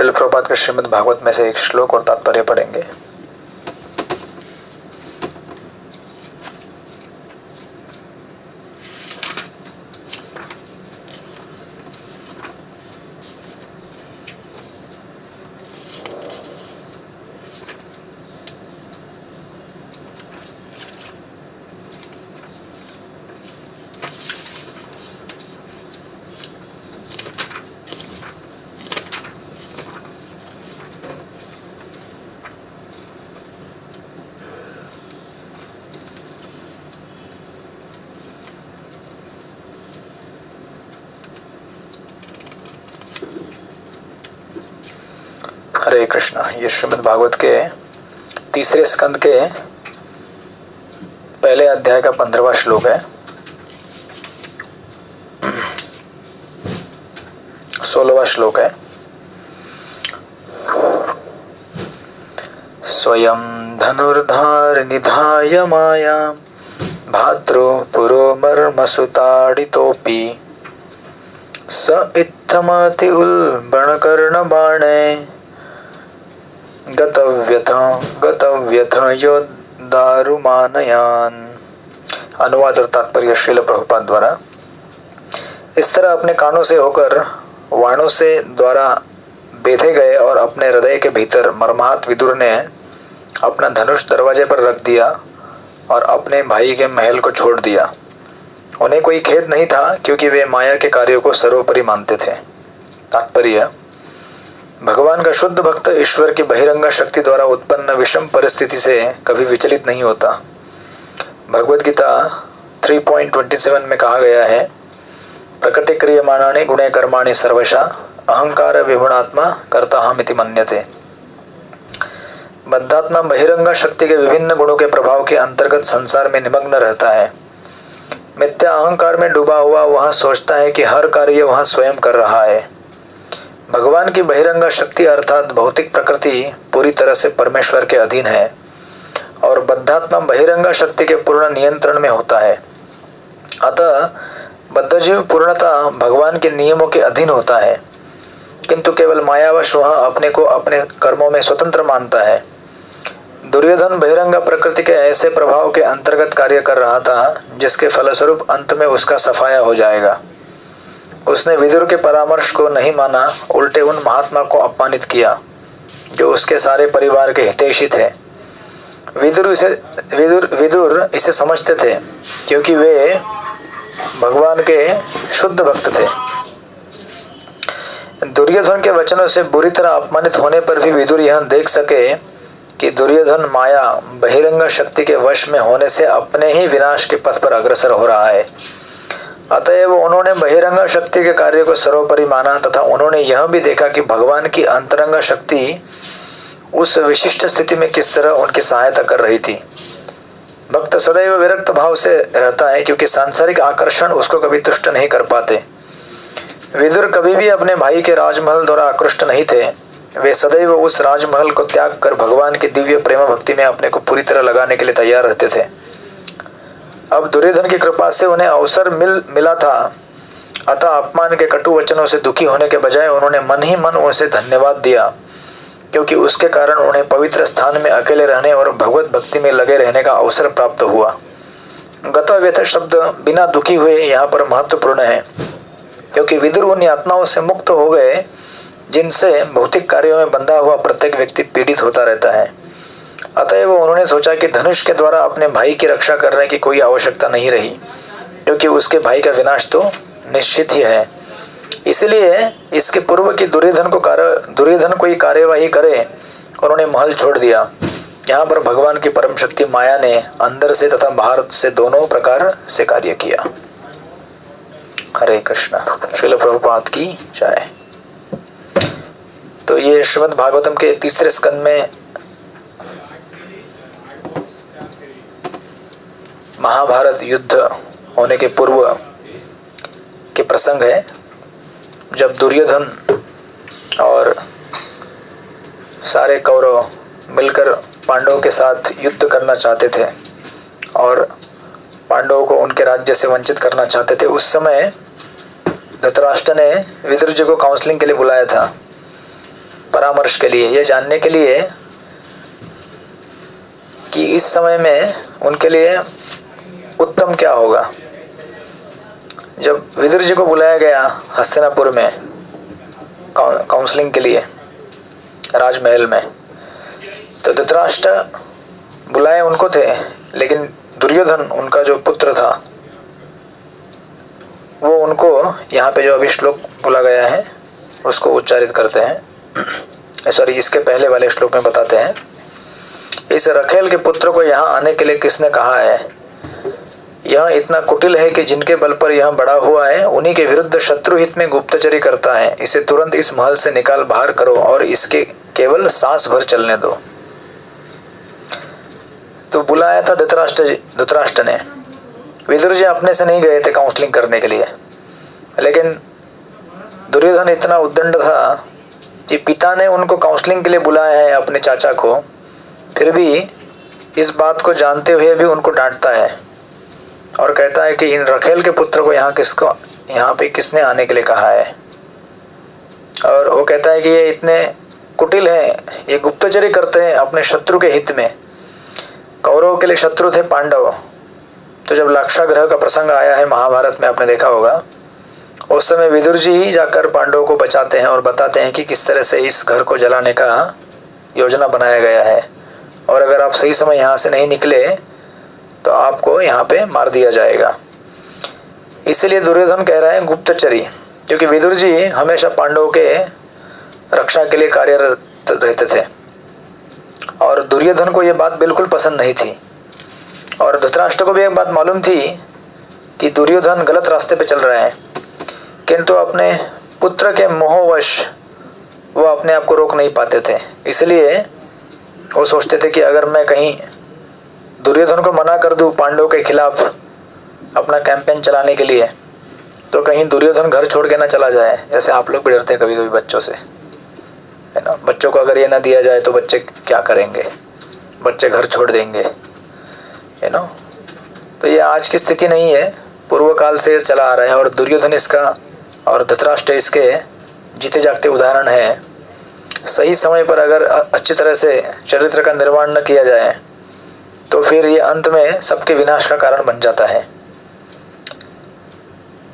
श्रील प्रभुपाद के श्रीमद् भागवत में से एक श्लोक और तात्पर्य पढ़ेंगे। हरे कृष्णा। ये श्रीमद् भागवत के तीसरे स्कंद के पहले अध्याय का 15वां श्लोक है। 16वां श्लोक है। स्वयं धनुर्धार निधाय माया भाद्रो पुरो मर्मसुताडितोपि स इत्थमति उल्बणकर्ण बाणे गतव्यथ योदारुमानयान। अनुवाद और तात्पर्य श्रील प्रभुपाद द्वारा। इस तरह अपने कानों से होकर वाणों से द्वारा बेधे गए और अपने हृदय के भीतर मर्माहत विदुर ने अपना धनुष दरवाजे पर रख दिया और अपने भाई के महल को छोड़ दिया। उन्हें कोई खेद नहीं था क्योंकि वे माया के कार्यों को सर्वोपरि मानते थे। तात्पर्य: भगवान का शुद्ध भक्त ईश्वर की बहिरंग शक्ति द्वारा उत्पन्न विषम परिस्थिति से कभी विचलित नहीं होता। भगवद गीता 3.27 में कहा गया है, प्रकृति क्रियमाणानि गुणे कर्माणि सर्वशा अहंकार विगुणात्मा कर्ताहमिति मन्यते। बद्धात्मा बहिरंग शक्ति के विभिन्न गुणों के प्रभाव के अंतर्गत संसार में निमग्न रहता है। मिथ्या अहंकार में डूबा हुआ वह सोचता है कि हर कार्य वह स्वयं कर रहा है। भगवान की बहिरंग शक्ति अर्थात भौतिक प्रकृति पूरी तरह से परमेश्वर के अधीन है और बद्धात्मा बहिरंग शक्ति के पूर्ण नियंत्रण में होता है। अतः बद्धजीव पूर्णतः भगवान के नियमों के अधीन होता है, किंतु केवल मायावश वह अपने को अपने कर्मों में स्वतंत्र मानता है। दुर्योधन बहिरंग प्रकृति के ऐसे प्रभाव के अंतर्गत कार्य कर रहा था जिसके फलस्वरूप अंत में उसका सफाया हो जाएगा। उसने विदुर के परामर्श को नहीं माना, उल्टे उन महात्मा को अपमानित किया जो उसके सारे परिवार के हितैषी थे। विदुर इसे समझते थे क्योंकि वे भगवान के शुद्ध भक्त थे। दुर्योधन के वचनों से बुरी तरह अपमानित होने पर भी विदुर यह देख सके कि दुर्योधन माया बहिरंग शक्ति के वश में होने से अपने ही विनाश के पथ पर अग्रसर हो रहा है। अतएव उन्होंने बहिरंग शक्ति के कार्य को सर्वोपरि माना तथा उन्होंने यह भी देखा कि भगवान की अंतरंग शक्ति उस विशिष्ट स्थिति में किस तरह उनकी सहायता कर रही थी। भक्त सदैव विरक्त भाव से रहता है क्योंकि सांसारिक आकर्षण उसको कभी तुष्ट नहीं कर पाते। विदुर कभी भी अपने भाई के राजमहल द्वारा आकृष्ट नहीं थे। वे सदैव उस राजमहल को त्याग कर भगवान की दिव्य प्रेम भक्ति में अपने को पूरी तरह लगाने के लिए तैयार रहते थे। अब दुर्योधन की कृपा से उन्हें अवसर मिला था, अतः अपमान के कटु वचनों से दुखी होने के बजाय उन्होंने मन ही मन उनसे धन्यवाद दिया, क्योंकि उसके कारण उन्हें पवित्र स्थान में अकेले रहने और भगवत भक्ति में लगे रहने का अवसर प्राप्त हुआ। गतव्यथ शब्द बिना दुखी हुए यहाँ पर महत्वपूर्ण है, क्योंकि विदुर उन यातनाओं से मुक्त हो गए जिनसे भौतिक कार्यों में बंधा हुआ प्रत्येक व्यक्ति पीड़ित होता रहता है। अतएव उन्होंने सोचा कि धनुष के द्वारा अपने भाई की रक्षा करने की कोई आवश्यकता नहीं रही, क्योंकि उसके भाई का विनाश तो निश्चित ही है। इसलिए इसके पूर्व कि दुर्योधन कोई कार्यवाही करे, उन्होंने महल छोड़ दिया। यहाँ पर भगवान की परम शक्ति माया ने अंदर से तथा बाहर से दोनों प्रकार से कार्य किया। हरे कृष्णा। श्रील प्रभुपाद की जय। तो ये श्रीमद् भागवतम के तीसरे स्कंद में महाभारत युद्ध होने के पूर्व के प्रसंग है, जब दुर्योधन और सारे कौरव मिलकर पांडवों के साथ युद्ध करना चाहते थे और पांडवों को उनके राज्य से वंचित करना चाहते थे। उस समय धृतराष्ट्र ने विदुर जी को काउंसलिंग के लिए बुलाया था परामर्श के लिए, ये जानने के लिए कि इस समय में उनके लिए उत्तम क्या होगा। जब विदुर जी को बुलाया गया हस्तिनापुर में काउंसलिंग के लिए राजमहल में, तो धृतराष्ट्र बुलाए उनको थे, लेकिन दुर्योधन उनका जो पुत्र था वो उनको यहाँ पे जो अभी श्लोक बोला गया है उसको उच्चारित करते हैं, सॉरी इसके पहले वाले श्लोक में बताते हैं, इस रखेल के पुत्र को यहाँ आने के लिए किसने कहा है? यह इतना कुटिल है कि जिनके बल पर यह बड़ा हुआ है उन्हीं के विरुद्ध शत्रु हित में गुप्तचरी करता है। इसे तुरंत इस महल से निकाल बाहर करो और इसके केवल सांस भर चलने दो। तो बुलाया था धृतराष्ट्र ने। विदुर जी अपने से नहीं गए थे काउंसलिंग करने के लिए, लेकिन दुर्योधन इतना उद्दंड था कि पिता ने उनको काउंसलिंग के लिए बुलाया है अपने चाचा को, फिर भी इस बात को जानते हुए भी उनको डांटता है और कहता है कि इन रखेल के पुत्र को यहाँ पे किसने आने के लिए कहा है। और वो कहता है कि ये इतने कुटिल हैं, ये गुप्तचरी करते हैं अपने शत्रु के हित में। कौरव के लिए शत्रु थे पांडव, तो जब लाक्षागृह का प्रसंग आया है महाभारत में, आपने देखा होगा, उस समय विदुर जी ही जाकर पांडवों को बचाते हैं और बताते हैं कि किस तरह से इस घर को जलाने का योजना बनाया गया है, और अगर आप सही समय यहाँ से नहीं निकले तो आपको यहाँ पे मार दिया जाएगा। इसलिए दुर्योधन कह रहा है गुप्तचरी, क्योंकि विदुर जी हमेशा पांडवों के रक्षा के लिए कार्यरत रहते थे और दुर्योधन को ये बात बिल्कुल पसंद नहीं थी। और धृतराष्ट्र को भी एक बात मालूम थी कि दुर्योधन गलत रास्ते पे चल रहे हैं, किंतु अपने पुत्र के मोहवश वो अपने आप को रोक नहीं पाते थे। इसलिए वो सोचते थे कि अगर मैं कहीं दुर्योधन को मना कर दूं पांडवों के खिलाफ अपना कैंपेन चलाने के लिए, तो कहीं दुर्योधन घर छोड़ के ना चला जाए। जैसे आप लोग भी डरते हैं कभी कभी बच्चों से, है ना। बच्चों को अगर ये ना दिया जाए तो बच्चे क्या करेंगे, बच्चे घर छोड़ देंगे, है ना। तो ये आज की स्थिति नहीं है, पूर्व काल से चला आ रहा है। और दुर्योधन इसका और धृतराष्ट्र इसके जीते जागते उदाहरण है। सही समय पर अगर अच्छी तरह से चरित्र का निर्माण न किया जाए तो फिर ये अंत में सबके विनाश का कारण बन जाता है।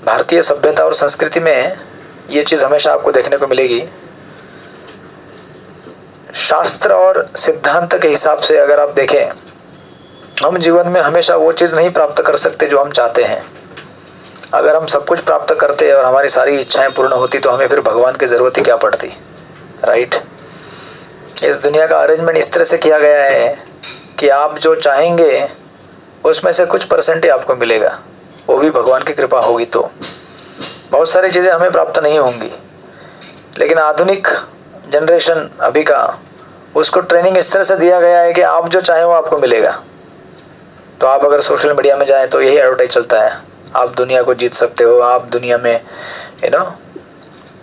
भारतीय सभ्यता और संस्कृति में ये चीज़ हमेशा आपको देखने को मिलेगी। शास्त्र और सिद्धांत के हिसाब से अगर आप देखें, हम जीवन में हमेशा वो चीज़ नहीं प्राप्त कर सकते जो हम चाहते हैं। अगर हम सब कुछ प्राप्त करते और हमारी सारी इच्छाएं पूर्ण होती तो हमें फिर भगवान की ज़रूरत ही क्या पड़ती, राइट। इस दुनिया का अरेंजमेंट इस तरह से किया गया है कि आप जो चाहेंगे उसमें से कुछ परसेंट ही आपको मिलेगा, वो भी भगवान की कृपा होगी तो। बहुत सारी चीज़ें हमें प्राप्त नहीं होंगी, लेकिन आधुनिक जनरेशन अभी का, उसको ट्रेनिंग इस तरह से दिया गया है कि आप जो चाहें वो आपको मिलेगा। तो आप अगर सोशल मीडिया में जाएं तो यही एडवर्टाइज चलता है, आप दुनिया को जीत सकते हो, आप दुनिया में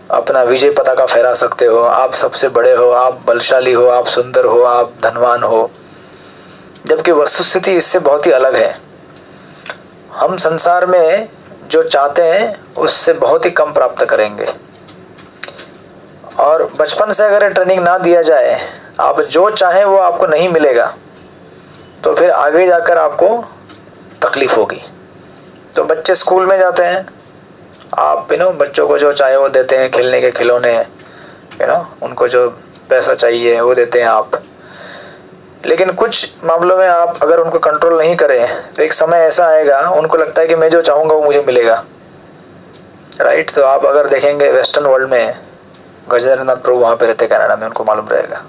अपना विजय पताका फहरा सकते हो, आप सबसे बड़े हो, आप बलशाली हो, आप सुंदर हो, आप धनवान हो। जबकि वस्तुस्थिति इससे बहुत ही अलग है। हम संसार में जो चाहते हैं उससे बहुत ही कम प्राप्त करेंगे। और बचपन से अगर ट्रेनिंग ना दिया जाए, आप जो चाहें वो आपको नहीं मिलेगा, तो फिर आगे जाकर आपको तकलीफ होगी। तो बच्चे स्कूल में जाते हैं, आप बच्चों को जो चाहे वो देते हैं, खेलने के खिलौने, उनको जो पैसा चाहिए वो देते हैं आप। लेकिन कुछ मामलों में आप अगर उनको कंट्रोल नहीं करें तो एक समय ऐसा आएगा उनको लगता है कि मैं जो चाहूँगा वो मुझे मिलेगा, राइट। तो आप अगर देखेंगे वेस्टर्न वर्ल्ड में, गजेंद्रनाथ प्रभु वहाँ पे रहते कनाडा में, उनको मालूम रहेगा।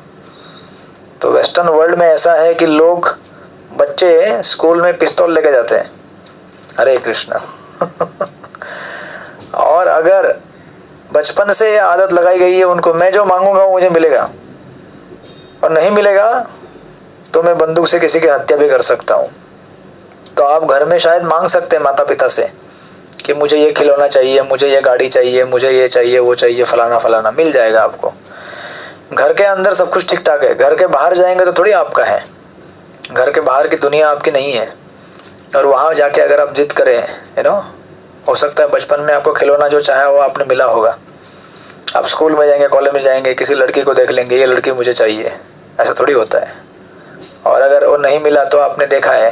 तो वेस्टर्न वर्ल्ड में ऐसा है कि लोग, बच्चे स्कूल में पिस्तौल लेके जाते हैं, हरे कृष्णा और अगर बचपन से ये आदत लगाई गई है उनको, मैं जो मांगूंगा वो मुझे मिलेगा, और नहीं मिलेगा तो मैं बंदूक से किसी की हत्या भी कर सकता हूँ। तो आप घर में शायद मांग सकते हैं माता पिता से कि मुझे ये खिलौना चाहिए, मुझे ये गाड़ी चाहिए, मुझे ये चाहिए, वो चाहिए, फलाना फलाना, मिल जाएगा आपको। घर के अंदर सब कुछ ठीक ठाक है, घर के बाहर जाएंगे तो थोड़ी आपका है। घर के बाहर की दुनिया आपकी नहीं है, और वहाँ जाके अगर आप जिद करें, हो सकता है बचपन में आपको खिलौना जो चाहे वो आपने मिला होगा, आप स्कूल में जाएंगे, कॉलेज में जाएंगे, किसी लड़की को देख लेंगे, ये लड़की मुझे चाहिए, ऐसा थोड़ी होता है। और अगर वो नहीं मिला तो आपने देखा है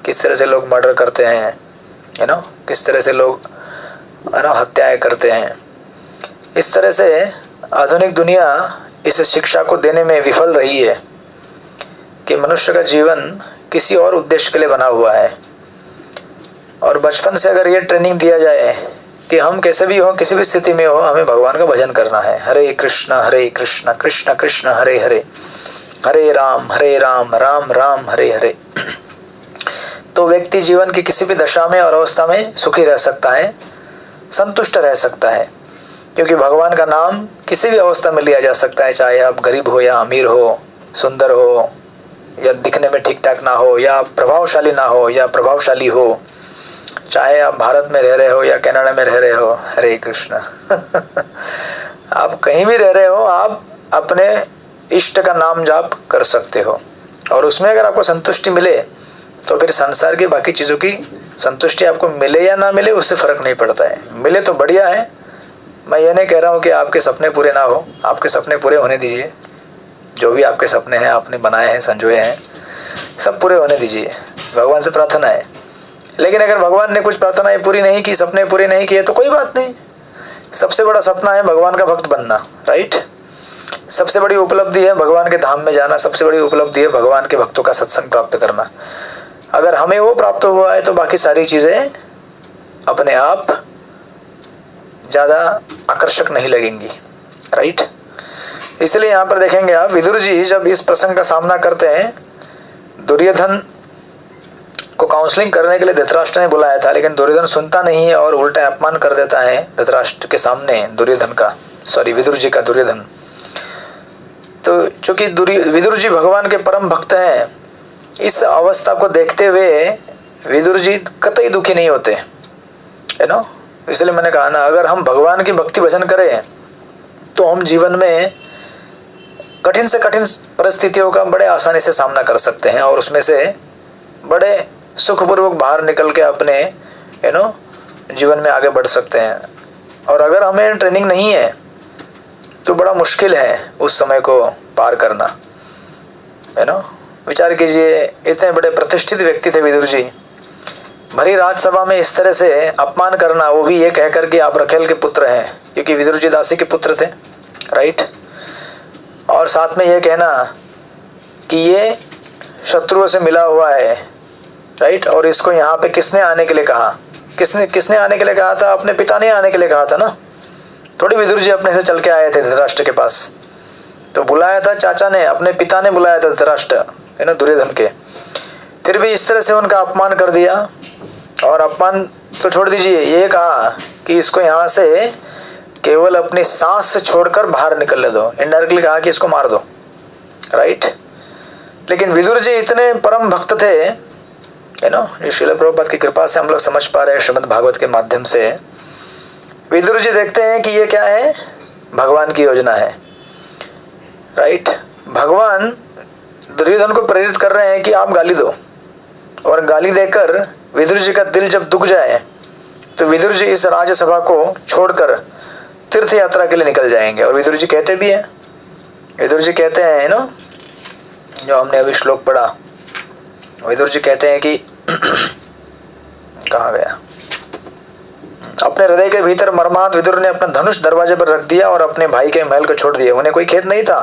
किस तरह से लोग मर्डर करते हैं, किस तरह से लोग हत्याएं करते हैं। इस तरह से आधुनिक दुनिया इस शिक्षा को देने में विफल रही है कि मनुष्य का जीवन किसी और उद्देश्य के लिए बना हुआ है। और बचपन से अगर ये ट्रेनिंग दिया जाए कि हम कैसे भी हो, किसी भी स्थिति में हो, हमें भगवान का भजन करना है, हरे कृष्ण कृष्ण कृष्ण हरे हरे, हरे राम राम राम हरे हरे, तो व्यक्ति जीवन की किसी भी दशा में और अवस्था में सुखी रह सकता है, संतुष्ट रह सकता है। क्योंकि भगवान का नाम किसी भी अवस्था में लिया जा सकता है, चाहे आप गरीब हो या अमीर हो, सुंदर हो या दिखने में ठीक ठाक ना हो, या प्रभावशाली ना हो या प्रभावशाली हो, चाहे आप भारत में रह रहे हो या कनाडा में रह रहे हो, हरे कृष्ण आप कहीं भी रह रहे हो, आप अपने इष्ट का नाम जाप कर सकते हो। और उसमें अगर आपको संतुष्टि मिले तो फिर संसार की बाकी चीज़ों की संतुष्टि आपको मिले या ना मिले उससे फ़र्क नहीं पड़ता है। मिले तो बढ़िया है, मैं ये नहीं कह रहा हूँ कि आपके सपने पूरे ना हो, आपके सपने पूरे होने दीजिए। जो भी आपके सपने हैं, आपने बनाए हैं, संजोए हैं, सब पूरे होने दीजिए, भगवान से प्रार्थना है। लेकिन अगर भगवान ने कुछ प्रार्थनाएं पूरी नहीं की, सपने पूरे नहीं किए, तो कोई बात नहीं। सबसे बड़ा सपना है भगवान का भक्त बनना, राइट। सबसे बड़ी उपलब्धि है भगवान के धाम में जाना, सबसे बड़ी उपलब्धि है भगवान के भक्तों का सत्संग प्राप्त करना। अगर हमें वो प्राप्त हुआ है तो बाकी सारी चीज़ें अपने आप ज़्यादा आकर्षक नहीं लगेंगी, राइट। इसलिए यहाँ पर देखेंगे आप, विदुर जी जब इस प्रसंग का सामना करते हैं, दुर्योधन को काउंसलिंग करने के लिए धृतराष्ट्र ने बुलाया था, लेकिन दुर्योधन सुनता नहीं है और उल्टा अपमान कर देता है धृतराष्ट्र के सामने विदुर जी का दुर्योधन। तो चूंकि विदुर जी भगवान के परम भक्त हैं, इस अवस्था को देखते हुए विदुर जी कतई दुखी नहीं होते, इसलिए मैंने कहा ना, अगर हम भगवान की भक्ति भजन करें तो हम जीवन में कठिन से कठिन परिस्थितियों का बड़े आसानी से सामना कर सकते हैं और उसमें से बड़े सुखपूर्वक बाहर निकल के अपने जीवन में आगे बढ़ सकते हैं। और अगर हमें ट्रेनिंग नहीं है तो बड़ा मुश्किल है उस समय को पार करना, विचार कीजिए, इतने बड़े प्रतिष्ठित व्यक्ति थे विदुर जी, भरी राजसभा में इस तरह से अपमान करना, वो भी ये कहकर कि आप रखेल के पुत्र हैं, क्योंकि विदुर जी दासी के पुत्र थे, राइट। और साथ में ये कहना कि ये शत्रुओं से मिला हुआ है, राइट। और इसको यहाँ पे किसने आने के लिए कहा, किसने आने के लिए कहा था? अपने पिता ने आने के लिए कहा था ना, थोड़ी विदुर जी अपने से चल के आए थे धृतराष्ट्र के पास। तो बुलाया था चाचा ने, अपने पिता ने बुलाया था धृतराष्ट्र, दुर्योधन के। फिर भी इस तरह से उनका अपमान कर दिया। और अपमान तो छोड़ दीजिए, ये कहा कि इसको यहाँ से केवल अपनी सांस छोड़कर बाहर निकलने दो, इनडायरेक्टली कहा कि इसको मार दो, राइट। लेकिन विदुर जी इतने परम भक्त थे, ये श्रील प्रभुपाद की कृपा से हम लोग समझ पा रहे हैं श्रीमद् भागवत के माध्यम से। विदुर जी देखते हैं कि ये क्या है, भगवान की योजना है, राइट। भगवान दुर्योधन को प्रेरित कर रहे हैं कि आप गाली दो, और गाली देकर विदुर जी का दिल जब दुख जाए तो विदुर जी इस राज्यसभा को छोड़कर तीर्थ यात्रा के लिए निकल जाएंगे। और विदुर जी कहते भी हैं, विदुर जी कहते हैं जो हमने अभी श्लोक पढ़ा, विदुर जी कहते हैं कि कहाँ गया, अपने हृदय के भीतर मर्माहत विदुर ने अपना धनुष दरवाजे पर रख दिया और अपने भाई के महल को छोड़ दिया। उन्हें कोई खेद नहीं था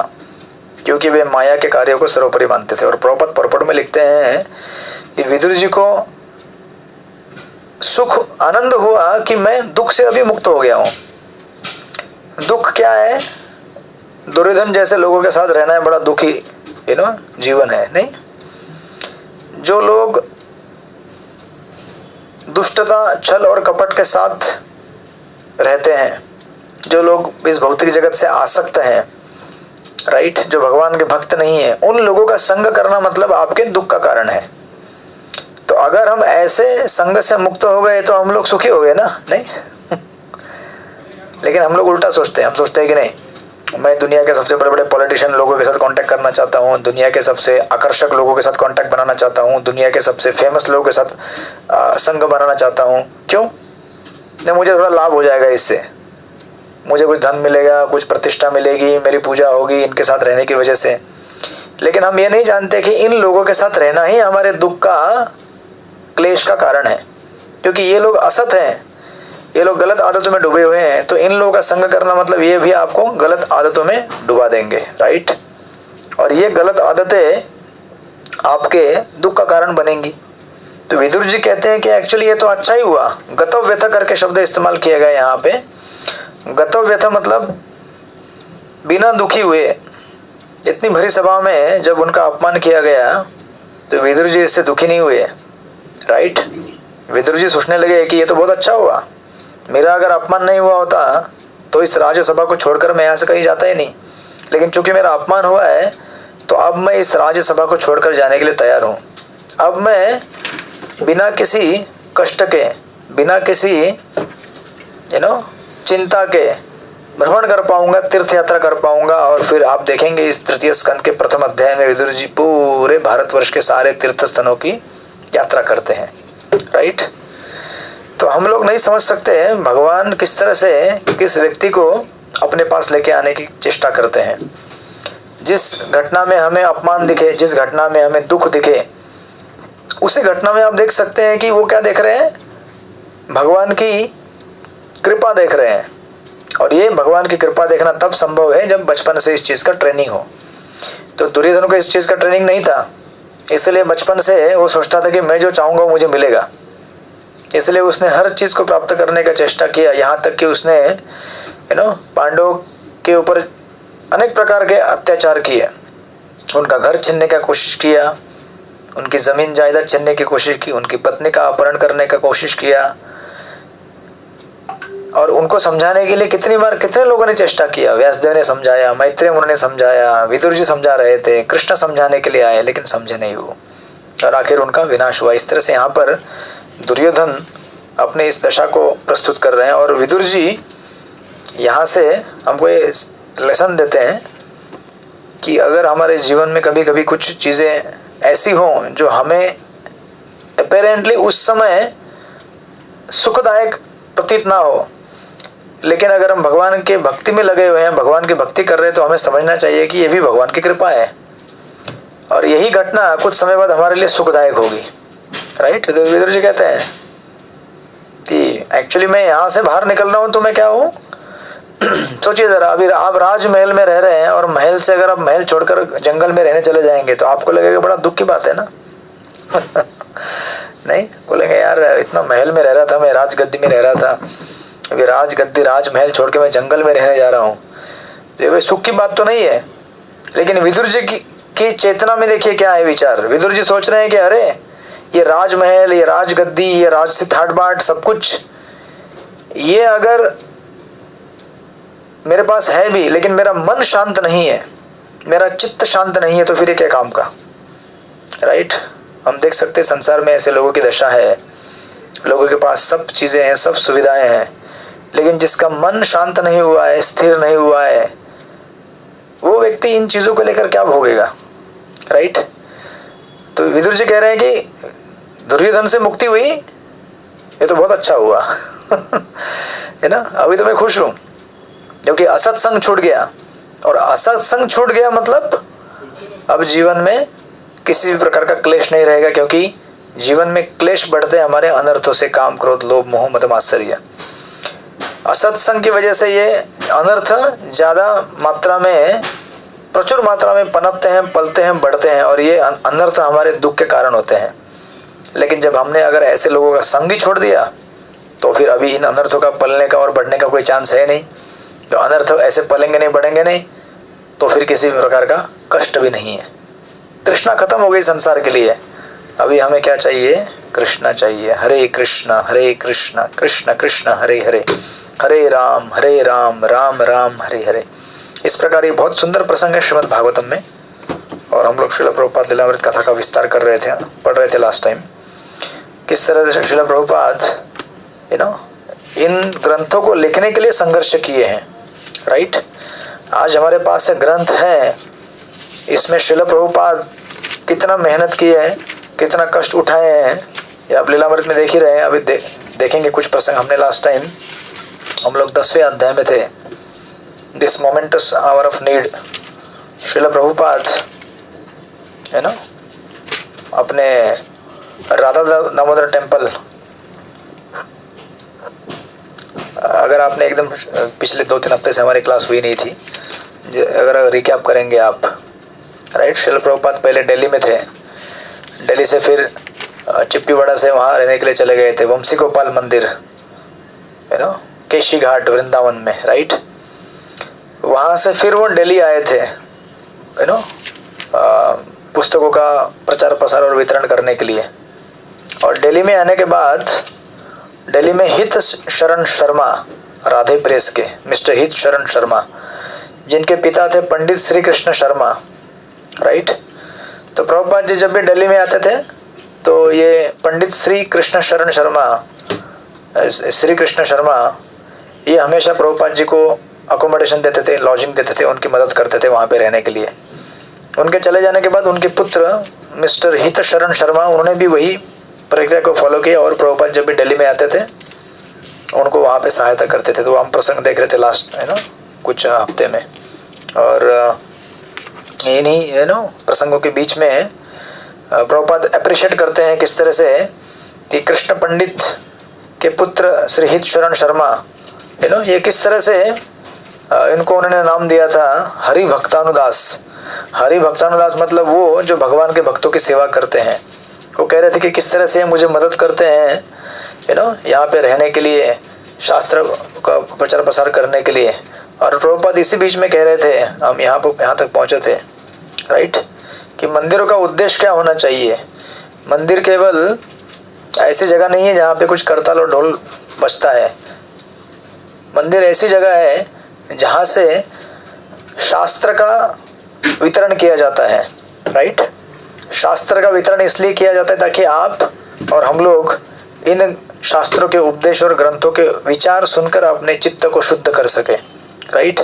क्योंकि वे माया के कार्यों को सर्वोपरि मानते थे। और प्रभुपाद परपट में लिखते हैं कि विदुर जी को सुख आनंद हुआ कि मैं दुख से अभी मुक्त हो गया हूँ। दुख क्या है? दुर्योधन जैसे लोगों के साथ रहना है बड़ा दुखी जीवन है, नहीं? जो लोग दुष्टता, छल और कपट के साथ रहते हैं, जो लोग इस भौतिक जगत से आसक्त हैं, राइट, जो भगवान के भक्त नहीं है, उन लोगों का संग करना मतलब आपके दुख का कारण है। तो अगर हम ऐसे संग से मुक्त हो गए तो हम लोग सुखी हो गए ना, नहीं? लेकिन हम लोग उल्टा सोचते हैं, हम सोचते हैं कि नहीं, मैं दुनिया के सबसे बड़े बड़े पॉलिटिशियन लोगों के साथ कांटेक्ट करना चाहता हूँ, दुनिया के सबसे आकर्षक लोगों के साथ कांटेक्ट बनाना चाहता हूँ, दुनिया के सबसे फेमस लोगों के साथ संग बनाना चाहता हूँ। क्यों? नहीं, मुझे थोड़ा लाभ हो जाएगा इससे, मुझे कुछ धन मिलेगा, कुछ प्रतिष्ठा मिलेगी, मेरी पूजा होगी इनके साथ रहने की वजह से। लेकिन हम ये नहीं जानते कि इन लोगों के साथ रहना ही हमारे दुख का, क्लेश का कारण है, क्योंकि ये लोग असत हैं, ये लोग गलत आदतों में डूबे हुए हैं। तो इन लोगों का संग करना मतलब ये भी आपको गलत आदतों में डुबा देंगे, राइट। और ये गलत आदतें आपके दुख का कारण बनेंगी। तो विदुर जी कहते हैं कि एक्चुअली ये तो अच्छा ही हुआ, गतव्यथा करके शब्द इस्तेमाल किया गया यहाँ पे। गतव्यथा मतलब बिना दुखी हुए। इतनी भरी सभा में जब उनका अपमान किया गया तो विदुर जी इससे दुखी नहीं हुए, राइट। विदुर जी सोचने लगे कि ये तो बहुत अच्छा हुआ, मेरा अगर अपमान नहीं हुआ होता तो इस राज्यसभा को छोड़कर मैं यहाँ से कहीं जाता ही नहीं। लेकिन चूंकि मेरा अपमान हुआ है तो अब मैं इस राज्यसभा को छोड़कर जाने के लिए तैयार हूँ। अब मैं बिना किसी कष्ट के, बिना किसी चिंता के भ्रमण कर पाऊंगा, तीर्थ यात्रा कर पाऊंगा। और फिर आप देखेंगे इस तृतीय स्कंद के प्रथम अध्याय में विदुर जी पूरे भारतवर्ष के सारे तीर्थ स्थलों की यात्रा करते हैं, राइट। तो हम लोग नहीं समझ सकते भगवान किस तरह से किस व्यक्ति को अपने पास लेके आने की चेष्टा करते हैं। जिस घटना में हमें अपमान दिखे, जिस घटना में हमें दुख दिखे, उसी घटना में आप देख सकते हैं कि वो क्या देख रहे हैं, भगवान की कृपा देख रहे हैं। और ये भगवान की कृपा देखना तब संभव है जब बचपन से इस चीज़ का ट्रेनिंग हो। तो दुर्योधन को इस चीज़ का ट्रेनिंग नहीं था, इसलिए बचपन से वो सोचता था कि मैं जो चाहूँगा वो मुझे मिलेगा। इसलिए उसने हर चीज़ को प्राप्त करने का चेष्टा किया, यहाँ तक कि उसने पांडवों के ऊपर अनेक प्रकार के अत्याचार किए, उनका घर छीनने का कोशिश किया, उनकी ज़मीन जायदाद छीनने की कोशिश की, उनकी पत्नी का अपहरण करने का कोशिश किया। और उनको समझाने के लिए कितनी बार कितने लोगों ने चेष्टा किया। व्यासदेव ने समझाया, मैत्रेय मुनि ने समझाया, विदुर जी समझा रहे थे, कृष्ण समझाने के लिए आए, लेकिन समझे नहीं वो, और आखिर उनका विनाश हुआ। इस तरह से यहाँ पर दुर्योधन अपने इस दशा को प्रस्तुत कर रहे हैं। और विदुर जी यहाँ से हमको ये लेसन देते हैं कि अगर हमारे जीवन में कभी कभी कुछ चीज़ें ऐसी हों जो हमें अपेरेंटली उस समय सुखदायक प्रतीत ना हो, लेकिन अगर हम भगवान के भक्ति में लगे हुए हैं, भगवान की भक्ति कर रहे हैं, तो हमें समझना चाहिए कि ये भी भगवान की कृपा है और यही घटना कुछ समय बाद हमारे लिए सुखदायक होगी, राइट। तो विदुर जी कहते हैं कि एक्चुअली मैं यहाँ से बाहर निकल रहा हूँ तो मैं क्या हूँ, सोचिए ज़रा, अभी आप राजमहल में रह रहे हैं और महल से अगर आप महल छोड़कर जंगल में रहने चले जाएंगे तो आपको लगेगा बड़ा दुख की बात है ना। नहीं बोलेंगे यार इतना महल में रह रहा था, मैं राजगद्दी में रह रहा था, अभी राजगद्दी राजमहल छोड़ के मैं जंगल में रहने जा रहा हूँ, तो ये कोई सुख की बात तो नहीं है। लेकिन विदुर जी की चेतना में देखिए क्या है विचार। विदुर जी सोच रहे हैं कि अरे ये राजमहल, ये राजगद्दी, ये राजसी ठाट बाट सब कुछ, ये अगर मेरे पास है भी लेकिन मेरा मन शांत नहीं है, मेरा चित्त शांत नहीं है, तो फिर ये क्या काम का, राइट। हम देख सकते हैं संसार में ऐसे लोगों की दशा है, लोगों के पास सब चीज़ें हैं, सब सुविधाएं हैं, लेकिन जिसका मन शांत नहीं हुआ है, स्थिर नहीं हुआ है, वो व्यक्ति इन चीज़ों को लेकर क्या भोगेगा, राइट। तो विदुर जी कह रहे हैं कि दुर्योधन से मुक्ति हुई, ये तो बहुत अच्छा हुआ है ना, अभी तो मैं खुश हूँ क्योंकि असत्संग छूट गया। और असत्संग छूट गया मतलब अब जीवन में किसी भी प्रकार का क्लेश नहीं रहेगा, क्योंकि जीवन में क्लेश बढ़ते हैं हमारे अनर्थों से, काम क्रोध लोभ मोह मद मात्सर्य। असत्संग की वजह से ये अनर्थ ज़्यादा मात्रा में, प्रचुर मात्रा में पनपते हैं, पलते हैं, बढ़ते हैं, और ये अनर्थ हमारे दुख के कारण होते हैं। लेकिन जब हमने अगर ऐसे लोगों का संग ही छोड़ दिया तो फिर अभी इन अनर्थों का पलने का और बढ़ने का कोई चांस है नहीं। तो अनर्थ ऐसे पलेंगे नहीं, बढ़ेंगे नहीं, तो फिर किसी भी प्रकार का कष्ट भी नहीं है। तृष्णा खत्म हो गई संसार के लिए। अभी हमें क्या चाहिए, कृष्णा चाहिए। हरे कृष्णा कृष्ण कृष्ण हरे हरे, हरे राम राम राम हरे हरे। इस प्रकार ये बहुत सुंदर प्रसंग है श्रीमद् भागवतम में। और हम लोग श्रील प्रभुपाद लीलामृत कथा का विस्तार कर रहे थे, पढ़ रहे थे लास्ट टाइम, किस तरह से श्रील प्रभुपाद इन ग्रंथों को लिखने के लिए संघर्ष किए हैं, राइट। आज हमारे पास ग्रंथ है, इसमें श्रील प्रभुपाद कितना मेहनत की है, कितना कष्ट उठाए हैं, ये आप लीलामृत में देख ही रहे हैं। अभी देखेंगे कुछ प्रसंग। हमने लास्ट टाइम हम लोग 10वें अध्याय में थे, this momentous hour of need, Srila Prabhupada अपने राधा दामोदर टेम्पल, अगर आपने एकदम पिछले 2-3 हफ्ते से हमारी क्लास हुई नहीं थी, अगर रिकैप करेंगे आप, राइट। श्रील प्रभुपाद पहले दिल्ली में थे, दिल्ली से फिर चिप्पीवाड़ा से वहाँ रहने के लिए चले गए थे वंशी गोपाल मंदिर, केशी घाट वृंदावन में, राइट। वहाँ से फिर वो दिल्ली आए थे पुस्तकों का प्रचार प्रसार और वितरण करने के लिए। और दिल्ली में आने के बाद दिल्ली में हित शरण शर्मा, राधे प्रेस के मिस्टर हित शरण शर्मा, जिनके पिता थे पंडित श्री कृष्ण शर्मा, राइट। तो प्रभुपाद जी जब भी दिल्ली में आते थे तो ये पंडित श्री कृष्ण शर्मा ये हमेशा प्रभुपाद जी को अकोमोडेशन देते थे, लॉजिंग देते थे, उनकी मदद करते थे वहाँ पे रहने के लिए। उनके चले जाने के बाद उनके पुत्र मिस्टर हित शरण शर्मा, उन्होंने भी वही प्रक्रिया को फॉलो किया और प्रभुपाद जब भी दिल्ली में आते थे उनको वहाँ पे सहायता करते थे। तो हम प्रसंग देख रहे थे लास्ट कुछ हफ्ते में, और इन्हीं प्रसंगों के बीच में प्रभुपाद अप्रिशिएट करते हैं किस तरह से कि कृष्ण पंडित के पुत्र श्री हित शरण शर्मा ये किस तरह से इनको उन्होंने नाम दिया था हरि भक्तानुदास। हरि भक्तानुदास मतलब वो जो भगवान के भक्तों की सेवा करते हैं। वो कह रहे थे कि किस तरह से मुझे मदद करते हैं यहाँ पे रहने के लिए, शास्त्र का प्रचार प्रसार करने के लिए। और प्रभुपाद इसी बीच में कह रहे थे, हम यहाँ तक पहुँचे थे, राइट, कि मंदिरों का उद्देश्य क्या होना चाहिए। मंदिर केवल ऐसी जगह नहीं है जहाँ पे कुछ करताल और ढोल बजता है। मंदिर ऐसी जगह है जहाँ से शास्त्र का वितरण किया जाता है, राइट। शास्त्र का वितरण इसलिए किया जाता है ताकि आप और हम लोग इन शास्त्रों के उपदेश और ग्रंथों के विचार सुनकर अपने चित्त को शुद्ध कर सके, राइट।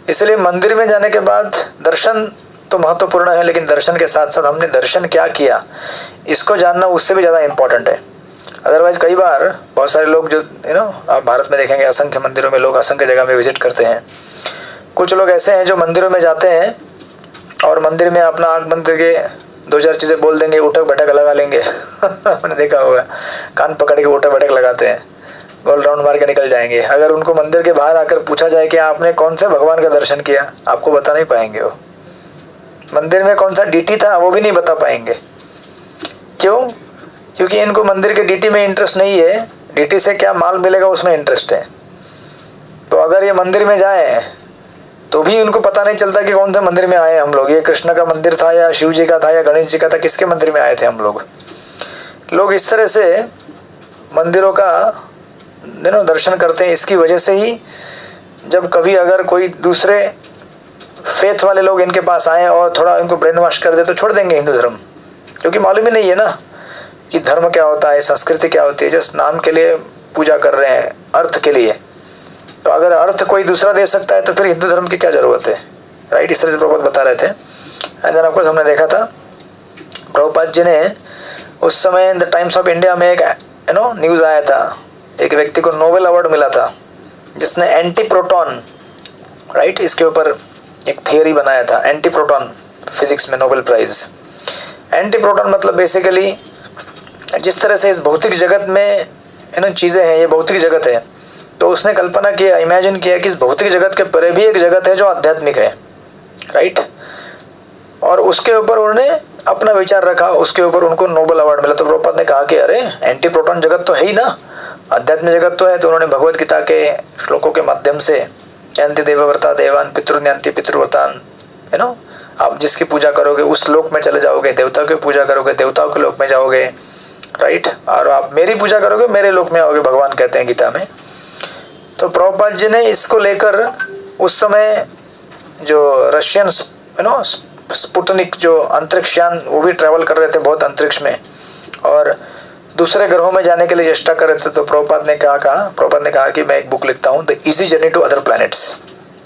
इसलिए मंदिर में जाने के बाद दर्शन तो महत्वपूर्ण है, लेकिन दर्शन के साथ साथ हमने दर्शन क्या किया इसको जानना उससे भी ज़्यादा इम्पोर्टेंट है। अदरवाइज कई बार बहुत सारे लोग जो आप भारत में देखेंगे असंख्य मंदिरों में लोग असंख्य जगह में विजिट करते हैं। कुछ लोग ऐसे हैं जो मंदिरों में जाते हैं और मंदिर में अपना आँख बंद करके 2-4 चीज़ें बोल देंगे, उठक बैठक लगा लेंगे आपने देखा होगा, कान पकड़ के उठक बैठक लगाते हैं, गोल राउंड मार के निकल जाएंगे। अगर उनको मंदिर के बाहर आकर पूछा जाए कि आपने कौन से भगवान का दर्शन किया, आपको बता नहीं पाएंगे। वो मंदिर में कौन सा डीटी था वो भी नहीं बता पाएंगे। क्यों? क्योंकि इनको मंदिर के डीटी में इंटरेस्ट नहीं है, डीटी से क्या माल मिलेगा उसमें इंटरेस्ट है। तो अगर ये मंदिर में जाए तो भी उनको पता नहीं चलता कि कौन से मंदिर में आए हम लोग, ये कृष्ण का मंदिर था या शिव जी का था या गणेश जी का था, किसके मंदिर में आए थे हम लोग इस तरह से मंदिरों का दर्शन करते हैं। इसकी वजह से ही जब कभी अगर कोई दूसरे फेथ वाले लोग इनके पास आए और थोड़ा इनको ब्रेन वॉश कर दे तो छोड़ देंगे हिंदू धर्म, क्योंकि मालूम ही नहीं है ना कि धर्म क्या होता है, संस्कृति क्या होती है। जस्ट नाम के लिए पूजा कर रहे हैं, अर्थ के लिए। तो अगर अर्थ कोई दूसरा दे सकता है तो फिर हिंदू धर्म की क्या ज़रूरत है, राइट। इस तरह से प्रभुपाद बता रहे थे। एंड देन ऑफकोर्स हमने देखा था प्रभुपाद जी ने उस समय द टाइम्स ऑफ इंडिया में एक न्यूज़ आया था, एक व्यक्ति को नोबेल अवार्ड मिला था जिसने एंटी प्रोटॉन, राइट, इसके ऊपर एक थियरी बनाया था। एंटी प्रोटॉन फिजिक्स में नोबेल प्राइज़। एंटी प्रोटॉन मतलब बेसिकली जिस तरह से इस भौतिक जगत में चीज़ें हैं, ये भौतिक जगत है, तो उसने कल्पना किया, इमेजिन किया कि इस भौतिक जगत के परे भी एक जगत है जो आध्यात्मिक है, राइट। और उसके ऊपर उन्होंने अपना विचार रखा, उसके ऊपर उनको नोबेल अवार्ड मिला। तो प्रभुपाद ने कहा कि अरे एंटी प्रोटॉन जगत तो है ही ना, आध्यात्मिक जगत तो है। तो उन्होंने भगवद गीता के श्लोकों के माध्यम से यंति देवव्रता देवान पितृन्यंति पितृव्रतान, आप जिसकी पूजा करोगे उस लोक में चले जाओगे, देवताओं की पूजा करोगे देवताओं के लोक में जाओगे, राइट, और आप मेरी पूजा करोगे मेरे लोक में आओगे, भगवान कहते हैं गीता में। तो प्रभुपाद जी ने इसको लेकर उस समय जो रशियन स्पुतनिक जो अंतरिक्ष यान वो भी ट्रैवल कर रहे थे बहुत अंतरिक्ष में और दूसरे ग्रहों में जाने के लिए चेष्टा कर रहे थे। तो प्रभुपाद ने कहा कि मैं एक बुक लिखता हूँ, the easy journey to other planets,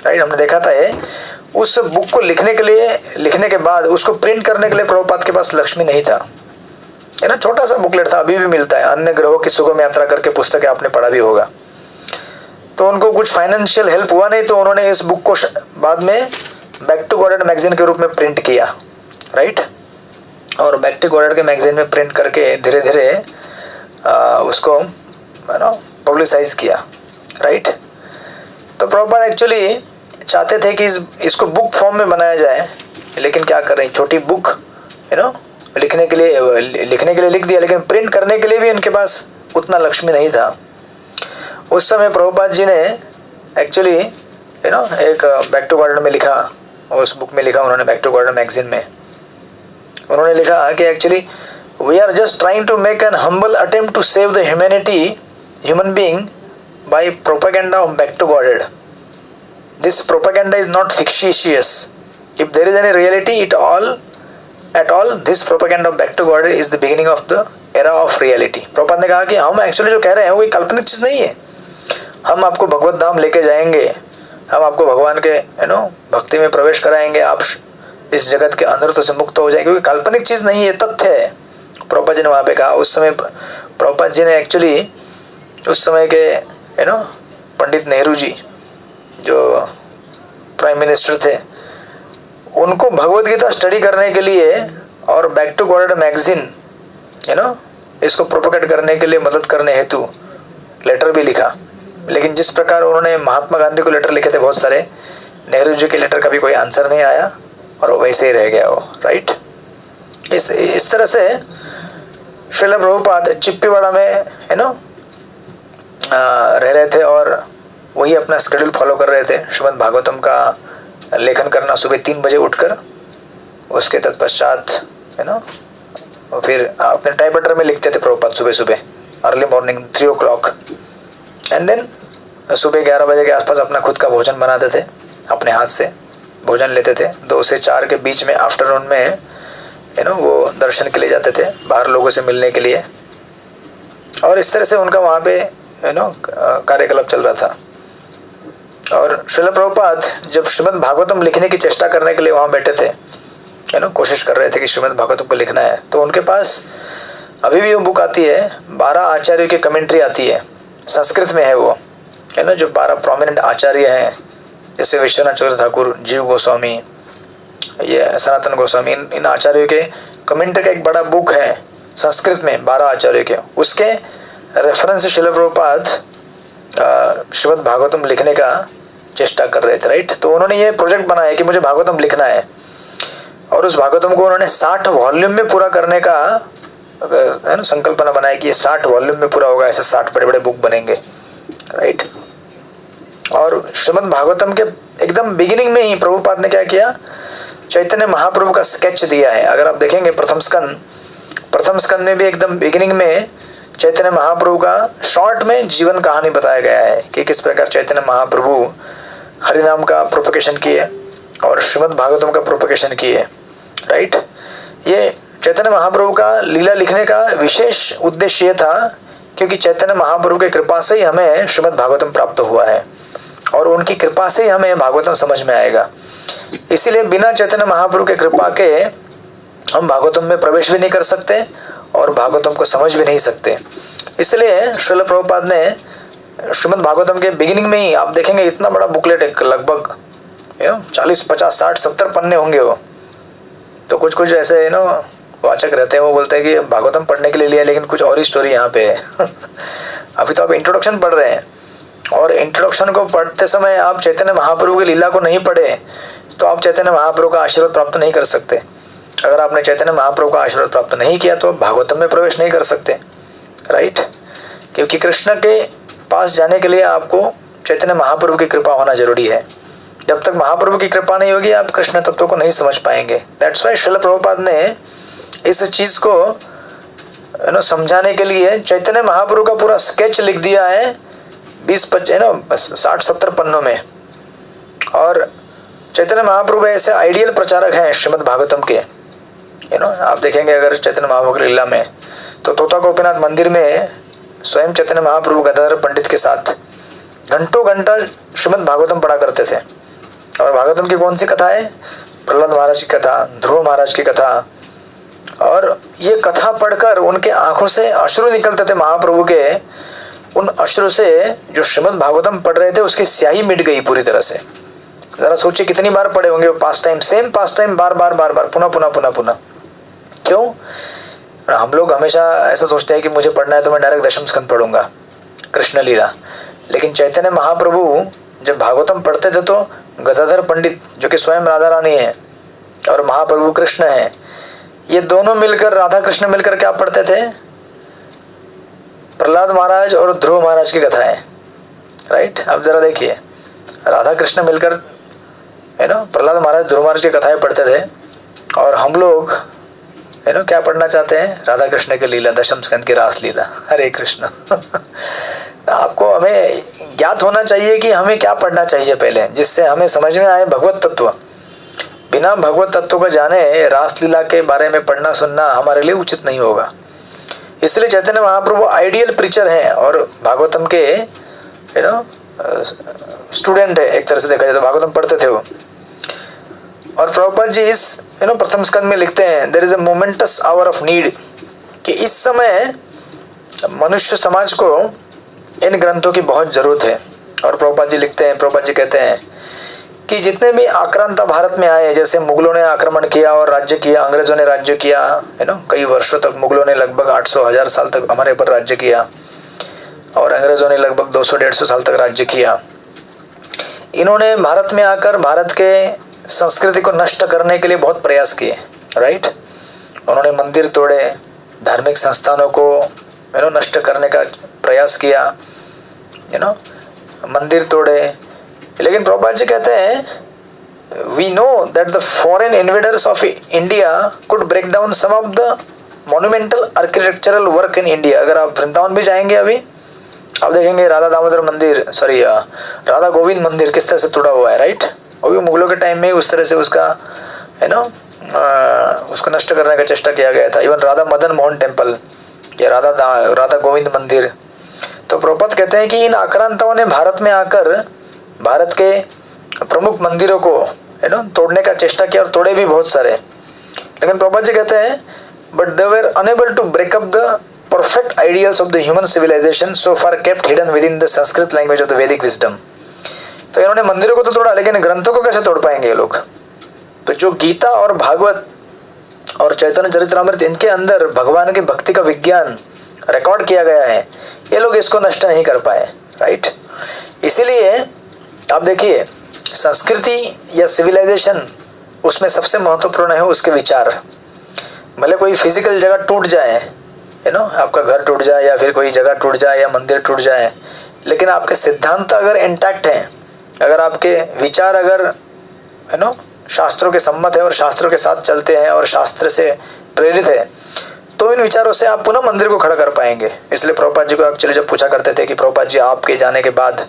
right. हमने देखा था ये। उस बुक को लिखने के बाद उसको प्रिंट करने के लिए प्रभुपाद के पास लक्ष्मी नहीं था, है ना, छोटा सा बुकलेट था, अभी भी मिलता है, अन्य ग्रहों की सुगम यात्रा करके पुस्तक आपने पढ़ा भी होगा। तो उनको कुछ फाइनेंशियल हेल्प हुआ नहीं, तो उन्होंने इस बुक को बाद में बैक टू गॉडेड मैगजीन के रूप में प्रिंट किया, राइट। और बैक टू गॉडेड के मैगजीन में प्रिंट करके धीरे धीरे उसको पब्लिसाइज किया, राइट। तो प्रभुपाद एक्चुअली चाहते थे कि इसको बुक फॉर्म में बनाया जाए, लेकिन क्या कर रहे हैं, छोटी बुक लिखने के लिए लिख दिया, लेकिन प्रिंट करने के लिए भी उनके पास उतना लक्ष्मी नहीं था। उस समय प्रभुपाद जी ने एक्चुअली एक बैक टू गॉडेड में लिखा, उस बुक में लिखा उन्होंने, बैक टू गॉडेड मैगजीन में उन्होंने लिखा कि actually we are just trying to make an humble attempt to save the human being by propaganda of back to Godhead. This propaganda is not fictitious. If there is any reality at all, this propaganda of back to Godhead is the beginning of the era of reality. Prabhupada ने कहा कि हम actually जो कह रहे हैं वो काल्पनिक चीज़ नहीं है। हम आपको भगवत धाम लेके जाएंगे, हम आपको भगवान के भक्ति में प्रवेश कराएंगे, आप इस जगत के अंदर तो से मुक्त हो जाएंगे, क्योंकि काल्पनिक चीज़ नहीं है, तथ्य है। प्रभुपाद जी ने वहाँ पे कहा। उस समय प्रभुपाद जी ने एक्चुअली उस समय के पंडित नेहरू जी जो प्राइम मिनिस्टर थे, उनको भगवत गीता स्टडी करने के लिए और बैक टू गॉडेड मैगजीन इसको प्रोपेगेट करने के लिए मदद करने हेतु लेटर भी लिखा। लेकिन जिस प्रकार उन्होंने महात्मा गांधी को लेटर लिखे थे बहुत सारे, नेहरू जी के लेटर का भी कोई आंसर नहीं आया और वैसे ही रह गया वो, राइट। इस तरह से श्रील प्रभुपाद चिप्पीवाड़ा में रह रहे थे और वही अपना स्केड्यूल फॉलो कर रहे थे। श्रीमद् भागवतम का लेखन करना सुबह 3 बजे उठकर, उसके तत्पश्चात फिर अपने टाइपराइटर में लिखते थे प्रभुपाद सुबह early morning 3 o'clock, and then सुबह 11 बजे के आसपास अपना खुद का भोजन बनाते थे, अपने हाथ से भोजन लेते थे। 2 से 4 के बीच में आफ्टरनून में वो दर्शन के लिए जाते थे, बाहर लोगों से मिलने के लिए, और इस तरह से उनका वहाँ पे कार्यकलाप चल रहा था। और श्रील प्रभुपाद जब श्रीमद् भागवतम लिखने की चेष्टा करने के लिए वहाँ बैठे थे, कोशिश कर रहे थे कि श्रीमद् भागवतम को लिखना है, तो उनके पास अभी भी वो बुक आती है, 12 आचार्यों की कमेंट्री आती है, संस्कृत में है वो, जो 12 प्रोमिनेंट आचार्य हैं, जैसे विश्वनाथ चक्रवर्ती ठाकुर, जीव गोस्वामी, ये सनातन गोस्वामी, इन आचार्यों के कमेंट्री का एक बड़ा बुक है संस्कृत में 12 आचार्यों के। उसके रेफरेंस से श्रील प्रभुपाद श्रीमद् भागवतम लिखने का चेष्टा कर रहे थे, राइट। तो उन्होंने ये प्रोजेक्ट बनाया कि मुझे भागवतम लिखना है, और उस भागवतम को उन्होंने 60 वॉल्यूम में पूरा करने का संकल्पना बनाया कि ये 60 वॉल्यूम में पूरा होगा, ऐसे 60 बड़े बड़े बुक बनेंगे, राइट। और श्रीमद् भागवतम के एकदम बिगिनिंग में ही प्रभुपाद ने क्या किया, चैतन्य महाप्रभु का स्केच दिया है। अगर आप देखेंगे प्रथम स्कंद में भी एकदम बिगिनिंग में चैतन्य महाप्रभु का शॉर्ट में जीवन कहानी बताया गया है कि किस प्रकार चैतन्य महाप्रभु हरिनाम का प्रोपगेशन किए और श्रीमद् भागवतम का प्रोपगेशन किए, राइट। ये चैतन्य महाप्रभु का लीला लिखने का विशेष उद्देश्य ये था क्योंकि चैतन्य महाप्रभु की कृपा से ही हमें श्रीमद् भागवतम प्राप्त हुआ है और उनकी कृपा से ही हमें भागवतम समझ में आएगा। इसीलिए बिना चैतन्य महाप्रभु के कृपा के हम भागवतम में प्रवेश भी नहीं कर सकते और भागवतम को समझ भी नहीं सकते। इसलिए श्रील प्रभुपाद ने श्रीमद् भागवतम के बिगिनिंग में ही आप देखेंगे इतना बड़ा बुकलेट है, लगभग 40, 50, 60, 70 पन्ने होंगे वो। तो कुछ ऐसे वाचक रहते हैं, वो बोलते हैं कि भागवतम पढ़ने के लिए लिया लेकिन कुछ और ही स्टोरी यहाँ पे है। अभी तो आप इंट्रोडक्शन पढ़ रहे हैं और इंट्रोडक्शन को पढ़ते समय आप चैतन्य महाप्रभु की लीला को नहीं पढ़े तो आप चैतन्य महाप्रभु का आशीर्वाद प्राप्त नहीं कर सकते। अगर आपने चैतन्य महाप्रभु का आशीर्वाद प्राप्त नहीं किया तो भागवतम में प्रवेश नहीं कर सकते, राइट। क्योंकि कृष्ण के पास जाने के लिए आपको चैतन्य महाप्रभु की कृपा होना जरूरी है। जब तक महाप्रभु की कृपा नहीं होगी आप कृष्ण तत्व को नहीं समझ पाएंगे। दैट्स वाई श्रील प्रभुपाद ने इस चीज़ को समझाने के लिए चैतन्य महाप्रभु का पूरा स्केच लिख दिया है 60-70 पन्नों में। और चैतन्य महाप्रभु ऐसे आइडियल प्रचारक हैं श्रीमद् भागवतम के। आप देखेंगे अगर चैतन्य महाप्रभु की लीला में तो तोता गोपीनाथ मंदिर में स्वयं चैतन्य महाप्रभु गदाधर पंडित के साथ घंटों घंटा श्रीमद् भागवतम पढ़ा करते थे। और भागवतम की कौन सी कथा है? प्रहलाद महाराज की कथा, ध्रुव महाराज की कथा। और ये कथा पढ़कर उनके आंखों से अश्रु निकलते थे महाप्रभु के, उन अश्रु से जो श्रीमद् भागवतम पढ़ रहे थे उसकी स्याही मिट गई पूरी तरह से। जरा सोचिए कितनी बार पढ़े होंगे वो past time, same past time, बार बार बार बार, पुनः पुनः पुनः पुनः। क्यों? हम लोग हमेशा ऐसा सोचते हैं कि मुझे पढ़ना है तो मैं डायरेक्ट दशम स्कंद पढ़ूंगा, कृष्ण लीला। लेकिन चैतन्य महाप्रभु जब भागवतम पढ़ते थे तो गदाधर पंडित जो कि स्वयं राधा रानी है और महाप्रभु कृष्ण है, ये दोनों मिलकर, राधा कृष्ण मिलकर क्या पढ़ते थे? प्रहलाद महाराज और ध्रुव महाराज की कथाएं, राइट। अब जरा देखिए, राधा कृष्ण मिलकर है ना प्रहलाद महाराज ध्रुव महाराज की कथाएं पढ़ते थे, और हम लोग है ना क्या पढ़ना चाहते हैं? राधा कृष्ण की लीला, दशम स्कंद की रास लीला। हरे कृष्ण। आपको, हमें ज्ञात होना चाहिए कि हमें क्या पढ़ना चाहिए पहले, जिससे हमें समझ में आए भगवत तत्व। बिना भगवत तत्व को जाने रासलीला के बारे में पढ़ना सुनना हमारे लिए उचित नहीं होगा। इसलिए चैतन्य महाप्रभु आइडियल प्रीचर हैं और भागवतम के है ना स्टूडेंट है, एक तरह से देखा जाए तो भागवतम पढ़ते थे वो। और प्रभुपाद जी इस प्रथम स्कंद में लिखते हैं, there is a momentous hour of need, कि इस समय मनुष्य समाज को इन ग्रंथों की बहुत जरूरत है। और प्रभुपाद जी लिखते हैं, प्रभुपाद जी कहते हैं कि जितने भी आक्रांता भारत में आए, जैसे मुगलों ने आक्रमण किया और राज्य किया, अंग्रेजों ने राज्य किया, है ना, कई वर्षों तक मुगलों ने लगभग 800-1000 साल तक हमारे ऊपर राज्य किया, और अंग्रेजों ने लगभग 200-150 साल तक राज्य किया। इन्होंने भारत में आकर भारत के संस्कृति को नष्ट करने के लिए बहुत प्रयास किए, राइट। उन्होंने मंदिर तोड़े, धार्मिक संस्थानों को नष्ट करने का प्रयास किया, मंदिर तोड़े। लेकिन प्रभुपाद जी कहते हैं, we know that the foreign invaders of India could break down some of the monumental architectural work in India. अगर आप वृंदावन भी जाएंगे, अभी आप देखेंगे राधा दामोदर मंदिर, सॉरी राधा गोविंद मंदिर किस तरह से तोड़ा हुआ है, राइट। और भी मुगलों के टाइम में उस तरह से उसका है ना उसको नष्ट करने का चेष्टा किया गया था। इवन राधा मदन मोहन टेम्पल या राधा गोविंद मंदिर। तो प्रभुपाद कहते हैं कि इन आक्रांताओं ने भारत में आकर भारत के प्रमुख मंदिरों को है ना तोड़ने का चेष्टा किया, और तोड़े भी बहुत सारे। लेकिन प्रभुपाद जी कहते हैं, but they were unable to break up the perfect ideals of the human civilization so far kept hidden within the Sanskrit language of the Vedic wisdom। तो इन्होंने मंदिरों को तो तोड़ा, लेकिन ग्रंथों को कैसे तोड़ पाएंगे ये लोग? तो जो गीता और भागवत और चैतन्य चरित्रामृत, इनके अंदर भगवान की भक्ति का विज्ञान रिकॉर्ड किया गया है, ये लोग इसको नष्ट नहीं कर पाए, राइट। इसीलिए आप देखिए, संस्कृति या सिविलाइजेशन, उसमें सबसे महत्वपूर्ण है उसके विचार। भले कोई फिजिकल जगह टूट जाए, आपका घर टूट जाए या फिर कोई जगह टूट जाए या मंदिर टूट जाए, लेकिन आपके सिद्धांत अगर इंटैक्ट हैं, अगर आपके विचार अगर शास्त्रों के सम्मत है और शास्त्रों के साथ चलते हैं और शास्त्र से प्रेरित है, तो इन विचारों से आप पुनः मंदिर को खड़ा कर पाएंगे। इसलिए प्रभुपाद जी को एक्चुअली जब पूछा करते थे कि प्रभुपाद जी आपके जाने के बाद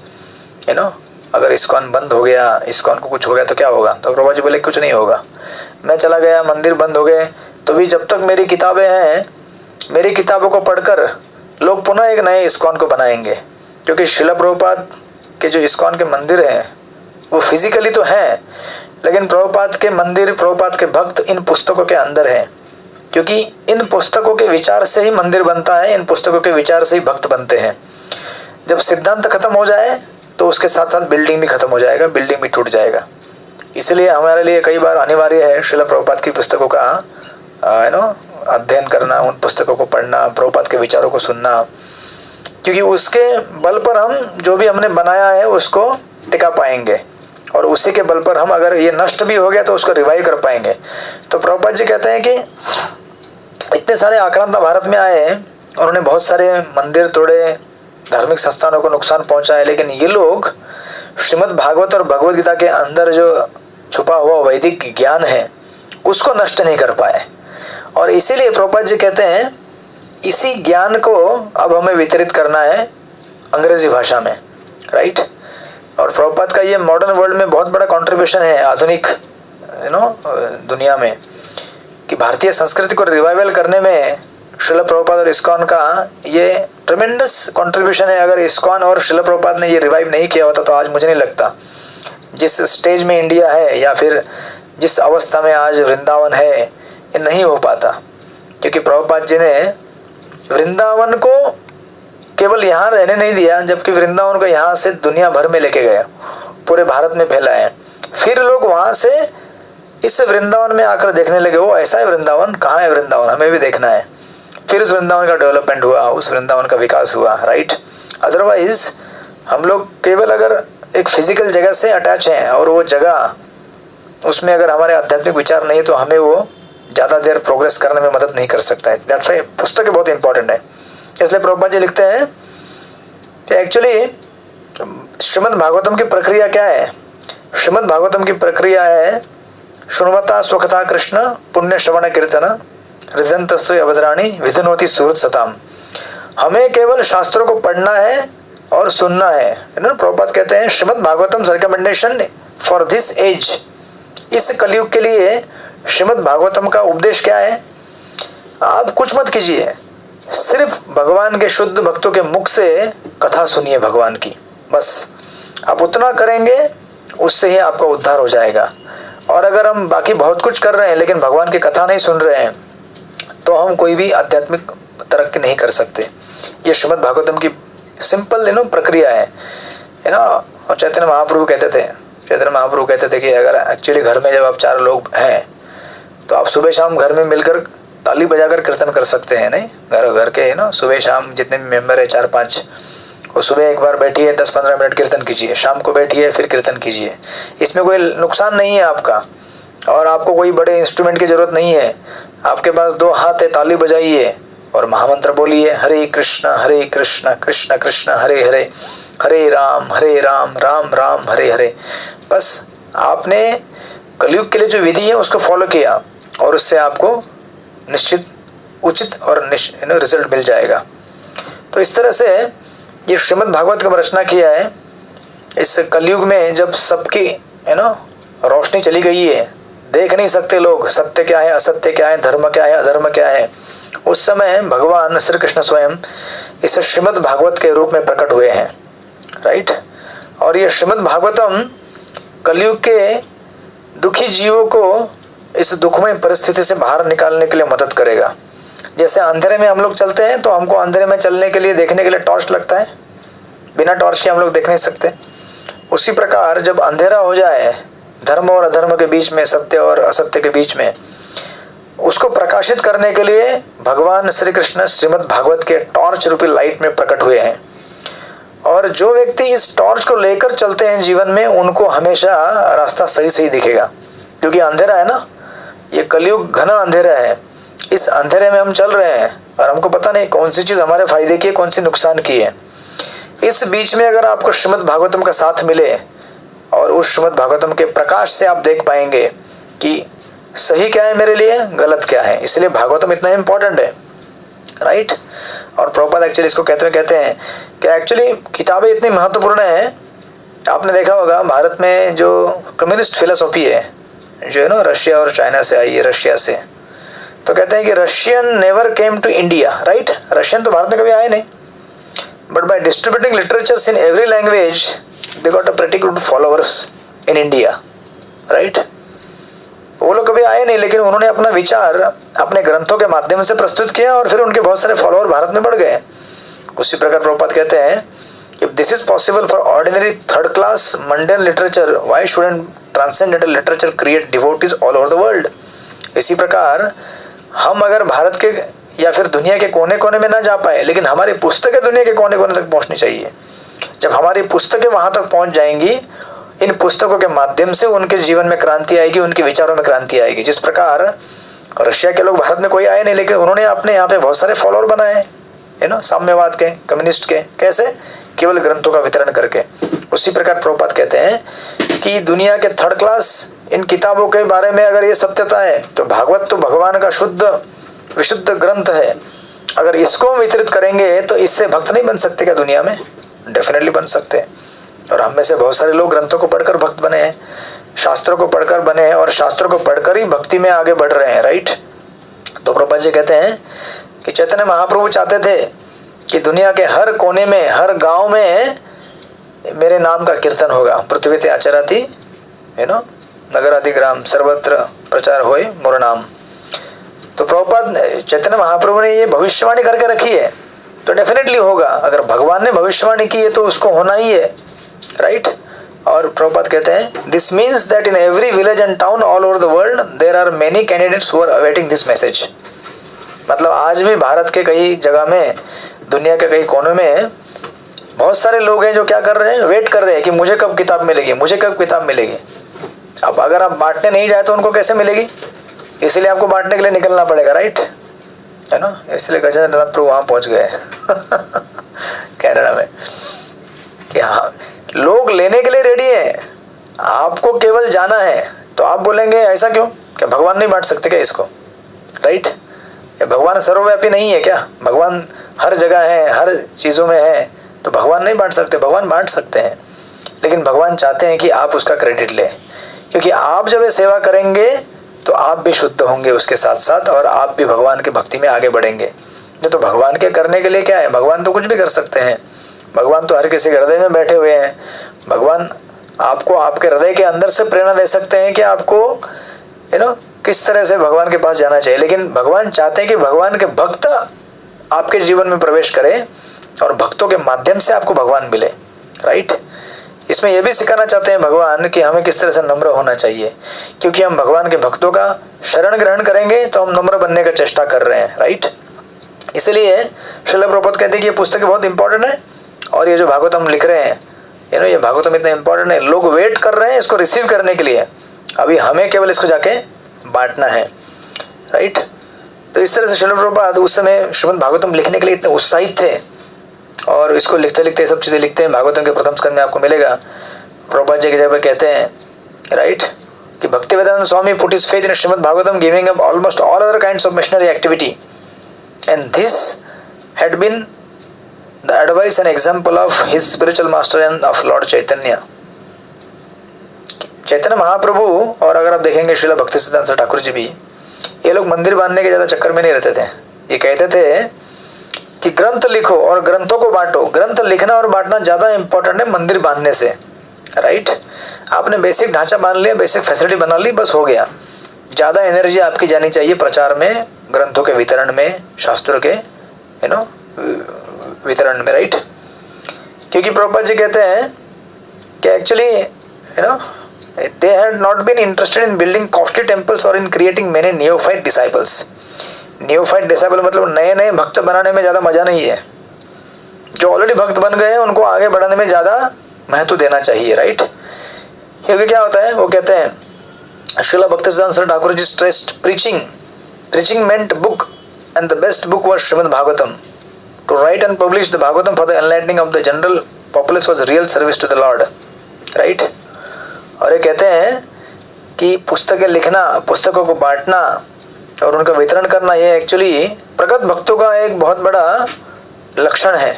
अगर इस्कॉन बंद हो गया, इस्कॉन को कुछ हो गया तो क्या होगा? तो प्रभुपाद जी बोले कुछ नहीं होगा, मैं चला गया, मंदिर बंद हो गए, तो भी जब तक मेरी किताबें हैं, मेरी किताबों को पढ़कर लोग पुनः एक नए इस्कॉन को बनाएंगे। क्योंकि श्रील प्रभुपाद के जो इस्कॉन के मंदिर हैं वो फिजिकली तो हैं, लेकिन प्रभुपाद के मंदिर, प्रभुपाद के भक्त इन पुस्तकों के अंदर हैं। क्योंकि इन पुस्तकों के विचार से ही मंदिर बनता है, इन पुस्तकों के विचार से ही भक्त बनते हैं। जब सिद्धांत खत्म हो जाए तो उसके साथ साथ बिल्डिंग भी खत्म हो जाएगा, बिल्डिंग भी टूट जाएगा। इसलिए हमारे लिए कई बार अनिवार्य है श्रील प्रभुपाद की पुस्तकों का अध्ययन करना, उन पुस्तकों को पढ़ना, प्रभुपाद के विचारों को सुनना, क्योंकि उसके बल पर हम जो भी हमने बनाया है उसको टिका पाएंगे, और उसी के बल पर हम अगर ये नष्ट भी हो गया तो उसको रिवाइव कर पाएंगे। तो प्रभुपाद जी कहते हैं कि इतने सारे आक्रांता भारत में आए, उन्होंने बहुत सारे मंदिर तोड़े, धार्मिक संस्थानों को नुकसान पहुंचाया, लेकिन ये लोग श्रीमद् भागवत और भगवद गीता के अंदर जो छुपा हुआ वैदिक ज्ञान है उसको नष्ट नहीं कर पाए। और इसीलिए प्रभुपाद जी कहते हैं, इसी ज्ञान को अब हमें वितरित करना है अंग्रेजी भाषा में, राइट। और प्रभुपाद का ये मॉडर्न वर्ल्ड में बहुत बड़ा कंट्रीब्यूशन है, आधुनिक दुनिया में, कि भारतीय संस्कृति को रिवाइवल करने में श्रील प्रभुपाद और इस्कॉन का ये ट्रेमेंडस कंट्रीब्यूशन है। अगर इस्कॉन और श्रील प्रभुपाद ने ये रिवाइव नहीं किया होता तो आज मुझे नहीं लगता जिस स्टेज में इंडिया है या फिर जिस अवस्था में आज वृंदावन है, ये नहीं हो पाता। क्योंकि प्रभुपाद जी ने वृंदावन को केवल यहाँ रहने नहीं दिया, जबकि वृंदावन को यहाँ से दुनिया भर में लेके गए, पूरे भारत में फैलाए। फिर लोग वहाँ से इस वृंदावन में आकर देखने लगे, वो ऐसा है वृंदावन, कहाँ है वृंदावन, हमें भी देखना है। फिर उस वृंदावन का डेवलपमेंट हुआ, उस वृंदावन का विकास हुआ, राइट। अदरवाइज हम लोग केवल अगर एक फिजिकल जगह से अटैच हैं और वो जगह उसमें अगर हमारे आध्यात्मिक विचार नहीं है तो हमें वो ज़्यादा देर प्रोग्रेस करने में मदद नहीं कर सकता है। दैट्स व्हाई पुस्तक बहुत इंपॉर्टेंट है। इसलिए प्रभुपाद जी लिखते हैं कि एक्चुअली श्रीमद् भागवतम की प्रक्रिया क्या है। श्रीमद् भागवतम की प्रक्रिया है शुण्वता स्वकथा कृष्ण पुण्य श्रवण कीर्तन हृदयंतस्तु अवधराणी विधुनोति सुहृद सताम। हमें केवल शास्त्रों को पढ़ना है और सुनना है ना। प्रभुपाद कहते हैं Shrimad Bhagavatam recommendation for this age, इस कलयुग के लिए श्रीमद् भागवतम का उपदेश क्या है। आप कुछ मत कीजिए, सिर्फ भगवान के शुद्ध भक्तों के मुख से कथा सुनिए भगवान की, बस आप उतना करेंगे, उससे ही आपका उद्धार हो जाएगा। और अगर हम बाकी बहुत कुछ कर रहे हैं लेकिन भगवान की कथा नहीं सुन रहे हैं तो हम कोई भी आध्यात्मिक तरक्की नहीं कर सकते। ये श्रीमद् भागवतम की सिंपल प्रक्रिया है ना। और चैतन्य महाप्रभु कहते थे कि अगर एक्चुअली घर में जब आप 4 लोग हैं तो आप सुबह शाम घर में मिलकर ताली बजाकर कीर्तन कर सकते हैं, नहीं घर के सुबह शाम जितने भी मेंबर है 4-5, और सुबह एक बार बैठिए 10-15 मिनट कीर्तन कीजिए, शाम को बैठिए फिर कीर्तन कीजिए। इसमें कोई नुकसान नहीं है आपका, और आपको कोई बड़े इंस्ट्रूमेंट की जरूरत नहीं है। आपके पास 2 हाथ है, ताली बजाइए और महामंत्र बोलिए, हरे कृष्ण कृष्ण कृष्ण हरे हरे, हरे राम राम राम हरे हरे। बस आपने कलयुग के लिए जो विधि है उसको फॉलो किया और उससे आपको निश्चित उचित और रिजल्ट मिल जाएगा। तो इस तरह से ये श्रीमद् भागवत का रचना किया है। इस कलयुग में जब सबकी रोशनी चली गई है, देख नहीं सकते लोग सत्य क्या है असत्य क्या है, धर्म क्या है अधर्म क्या है, उस समय भगवान श्री कृष्ण स्वयं इस श्रीमद् भागवत के रूप में प्रकट हुए हैं, राइट। और ये श्रीमद् भागवतम कलयुग के दुखी जीवों को इस दुखमय परिस्थिति से बाहर निकालने के लिए मदद करेगा। जैसे अंधेरे में हम लोग चलते हैं तो हमको अंधेरे में चलने के लिए देखने के लिए टॉर्च लगता है, बिना टॉर्च के हम लोग देख नहीं सकते। उसी प्रकार जब अंधेरा हो जाए धर्म और अधर्म के बीच में, सत्य और असत्य के बीच में, उसको प्रकाशित करने के लिए भगवान श्री कृष्ण श्रीमद् भागवत के टॉर्च रूपी लाइट में प्रकट हुए हैं। और जो व्यक्ति इस टॉर्च को लेकर चलते हैं जीवन में, उनको हमेशा रास्ता सही सही दिखेगा। क्योंकि अंधेरा है ना, ये कलयुग घना अंधेरा है। इस अंधेरे में हम चल रहे हैं और हमको पता नहीं कौन सी चीज़ हमारे फायदे की है, कौन सी नुकसान की है। इस बीच में अगर आपको श्रीमद् भागवतम का साथ मिले और उस श्रीमद् भागवतम के प्रकाश से आप देख पाएंगे कि सही क्या है मेरे लिए, गलत क्या है। इसलिए भागवतम इतना इम्पोर्टेंट है, राइट। और प्रभुपाद एक्चुअली इसको कहते हैं कि एक्चुअली किताबें इतनी महत्वपूर्ण है। आपने देखा होगा भारत में जो कम्युनिस्ट फिलोसॉफी है, जो है ना रशिया और चाइना से आई है, रशिया से, तो कहते हैं कि Russian never came to India, right. Russian तो भारत में कभी आए नहीं, but by distributing literatures in every language they got a pretty good followers in India, right. वो लोग कभी आए नहीं, लेकिन उन्होंने अपना विचार अपने ग्रंथों के माध्यम से प्रस्तुत किया और फिर उनके बहुत सारे फॉलोअर भारत में बढ़ गए। उसी प्रकार प्रभुपाद कहते हैं if this is possible for ordinary third class mundane literature, why shouldn't transcendental literature create devotees all over the world. इसी प्रकार हम अगर भारत के या फिर दुनिया के कोने कोने में ना जा पाए, लेकिन हमारी पुस्तकें दुनिया के कोने कोने तक पहुंचनी चाहिए। जब हमारी पुस्तकें वहां तक पहुंच जाएंगी, इन पुस्तकों के माध्यम से उनके जीवन में क्रांति आएगी, उनके विचारों में क्रांति आएगी। जिस प्रकार रशिया के लोग भारत में कोई आए नहीं, लेकिन उन्होंने अपने यहाँ पे बहुत सारे फॉलोअर बनाए, साम्यवाद के, कम्युनिस्ट के। कैसे? केवल ग्रंथों का वितरण करके। उसी प्रकार प्रभुपाद कहते हैं कि दुनिया के थर्ड क्लास इन किताबों के बारे में अगर ये सत्यता है तो भागवत तो भगवान का शुद्ध विशुद्ध ग्रंथ है। अगर इसको हम वितरित करेंगे तो इससे भक्त नहीं बन सकते क्या दुनिया में? डेफिनेटली बन सकते हैं। और हम में से बहुत सारे लोग ग्रंथों को पढ़कर भक्त बने हैं, शास्त्रों को पढ़कर बने हैं और शास्त्रों को पढ़कर ही भक्ति में आगे बढ़ रहे हैं, राइट। तो प्रभुपाद जी कहते हैं कि चैतन्य महाप्रभु चाहते थे कि दुनिया के हर कोने में, हर गांव में मेरे नाम का कीर्तन होगा। पृथ्वी ते आचराति नगरादि ग्राम सर्वत्र प्रचार होए मोर नाम। तो प्रभुपाद चैतन्य महाप्रभु ने ये भविष्यवाणी करके रखी है तो डेफिनेटली होगा। अगर भगवान ने भविष्यवाणी की है तो उसको होना ही है, राइट। और प्रभुपाद कहते हैं this means that in every village and town all over the world there are many candidates who are awaiting this message. मतलब आज भी भारत के कई जगह में, दुनिया के कई कोनों में बहुत सारे लोग हैं जो क्या कर रहे हैं, वेट कर रहे हैं कि मुझे कब किताब मिलेगी, मुझे कब किताब मिलेगी। अब अगर आप बांटने नहीं जाए तो उनको कैसे मिलेगी, इसलिए आपको बांटने के लिए निकलना पड़ेगा, राइट, है ना। इसलिए गजेंद्र नाथ प्रभु वहाँ पहुँच गए कनाडा में कि हाँ लोग लेने के लिए रेडी हैं, आपको केवल जाना है। तो आप बोलेंगे ऐसा क्यों, क्या भगवान नहीं बांट सकते क्या इसको, राइट। भगवान सर्वव्यापी नहीं है क्या, भगवान हर जगह है, हर चीज़ों में है, तो भगवान नहीं बांट सकते? भगवान बांट सकते हैं, लेकिन भगवान चाहते हैं कि आप उसका क्रेडिट लें, क्योंकि आप जब ये सेवा करेंगे तो आप भी शुद्ध होंगे उसके साथ साथ, और आप भी भगवान की भक्ति में आगे बढ़ेंगे। तो भगवान के करने के लिए क्या है, भगवान तो कुछ भी कर सकते हैं, भगवान तो हर किसी के हृदय में बैठे हुए हैं। भगवान आपको आपके हृदय के अंदर से प्रेरणा दे सकते हैं कि आपको किस तरह से भगवान के पास जाना चाहिए, लेकिन भगवान चाहते हैं कि भगवान के भक्त आपके जीवन में प्रवेश करें और भक्तों के माध्यम से आपको भगवान मिले, राइट। इसमें यह भी सिखाना चाहते हैं भगवान कि हमें किस तरह से नम्र होना चाहिए, क्योंकि हम भगवान के भक्तों का शरण ग्रहण करेंगे तो हम नम्र बनने का चेष्टा कर रहे हैं, राइट। इसलिए श्रील प्रभुपाद कहते हैं कि ये पुस्तक बहुत इंपॉर्टेंट है, और ये जो भागवतम लिख रहे हैं ये भागवतम इतना इंपॉर्टेंट है, लोग वेट कर रहे हैं इसको रिसीव करने के लिए, अभी हमें केवल इसको जाके बांटना है, राइट। तो इस तरह से श्रील प्रभुपाद उस समय श्रीमद् भागवतम लिखने के लिए इतने उत्साहित थे, और इसको लिखते लिखते ये सब चीज़ें लिखते हैं। भागवतम के प्रथम स्कंद में आपको मिलेगा, प्रभुपाद जी की जगह कहते हैं, राइट, कि Bhaktivedanta Swami put his faith in Shrimad Bhagavatam giving up almost all other kinds of missionary activity, and this had been the advice and example of his spiritual master and of lord Chaitanya. Chaitanya Mahaprabhu, और अगर आप देखेंगे श्रील भक्ति सिद्धांत ठाकुर जी भी, ये लोग मंदिर बांधने के ज़्यादा चक्कर में नहीं रहते थे। ये कहते थे कि ग्रंथ लिखो और ग्रंथों को बांटो, ग्रंथ लिखना और बांटना ज़्यादा इंपॉर्टेंट है मंदिर बांधने से, राइट। आपने बेसिक ढांचा बांध लिया, बेसिक फैसिलिटी बना ली, बस हो गया। ज़्यादा एनर्जी आपकी जानी चाहिए प्रचार में, ग्रंथों के वितरण में, शास्त्रों के वितरण में, राइट। क्योंकि प्रभुपाद जी कहते हैं कि actually they had not been interested in building costly temples or in creating many neophyte disciples. neophyte disciple मतलब नए नए भक्त बनाने में ज़्यादा मज़ा नहीं है, जो ऑलरेडी भक्त बन गए हैं उनको आगे बढ़ाने में ज़्यादा महत्व देना चाहिए, राइट। क्योंकि क्या होता है, वो कहते हैं Srila भक्तिसिद्धांत Thakur ji stressed preaching meant book, and the best book was Srimad Bhagavatam. To write and publish the Bhagavatam for the enlightening of the general populace was real service to the Lord, right. और ये कहते हैं कि पुस्तकें लिखना, पुस्तकों को बांटना और उनका वितरण करना, ये एक्चुअली प्रगत भक्तों का एक बहुत बड़ा लक्षण है,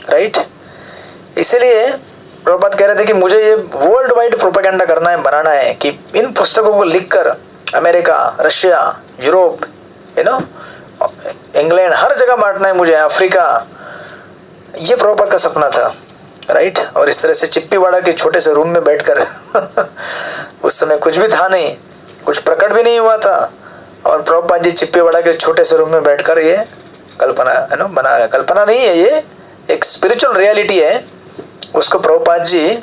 राइट। इसलिए प्रभुपाद कह रहे थे कि मुझे ये वर्ल्ड वाइड प्रोपेगेंडा करना है, बनाना है, कि इन पुस्तकों को लिखकर अमेरिका, रशिया, यूरोप, इंग्लैंड, हर जगह बांटना है मुझे, अफ्रीका। ये प्रभुपाद का सपना था, राइट। और इस तरह से चिप्पीवाड़ा के छोटे से रूम में बैठकर उस समय कुछ भी था नहीं, कुछ प्रकट भी नहीं हुआ था, और प्रभुपाद जी चिप्पीवाड़ा के छोटे से रूम में बैठकर ये कल्पना बना रहे। कल्पना नहीं है, ये एक स्पिरिचुअल रियलिटी है, उसको प्रभुपाद जी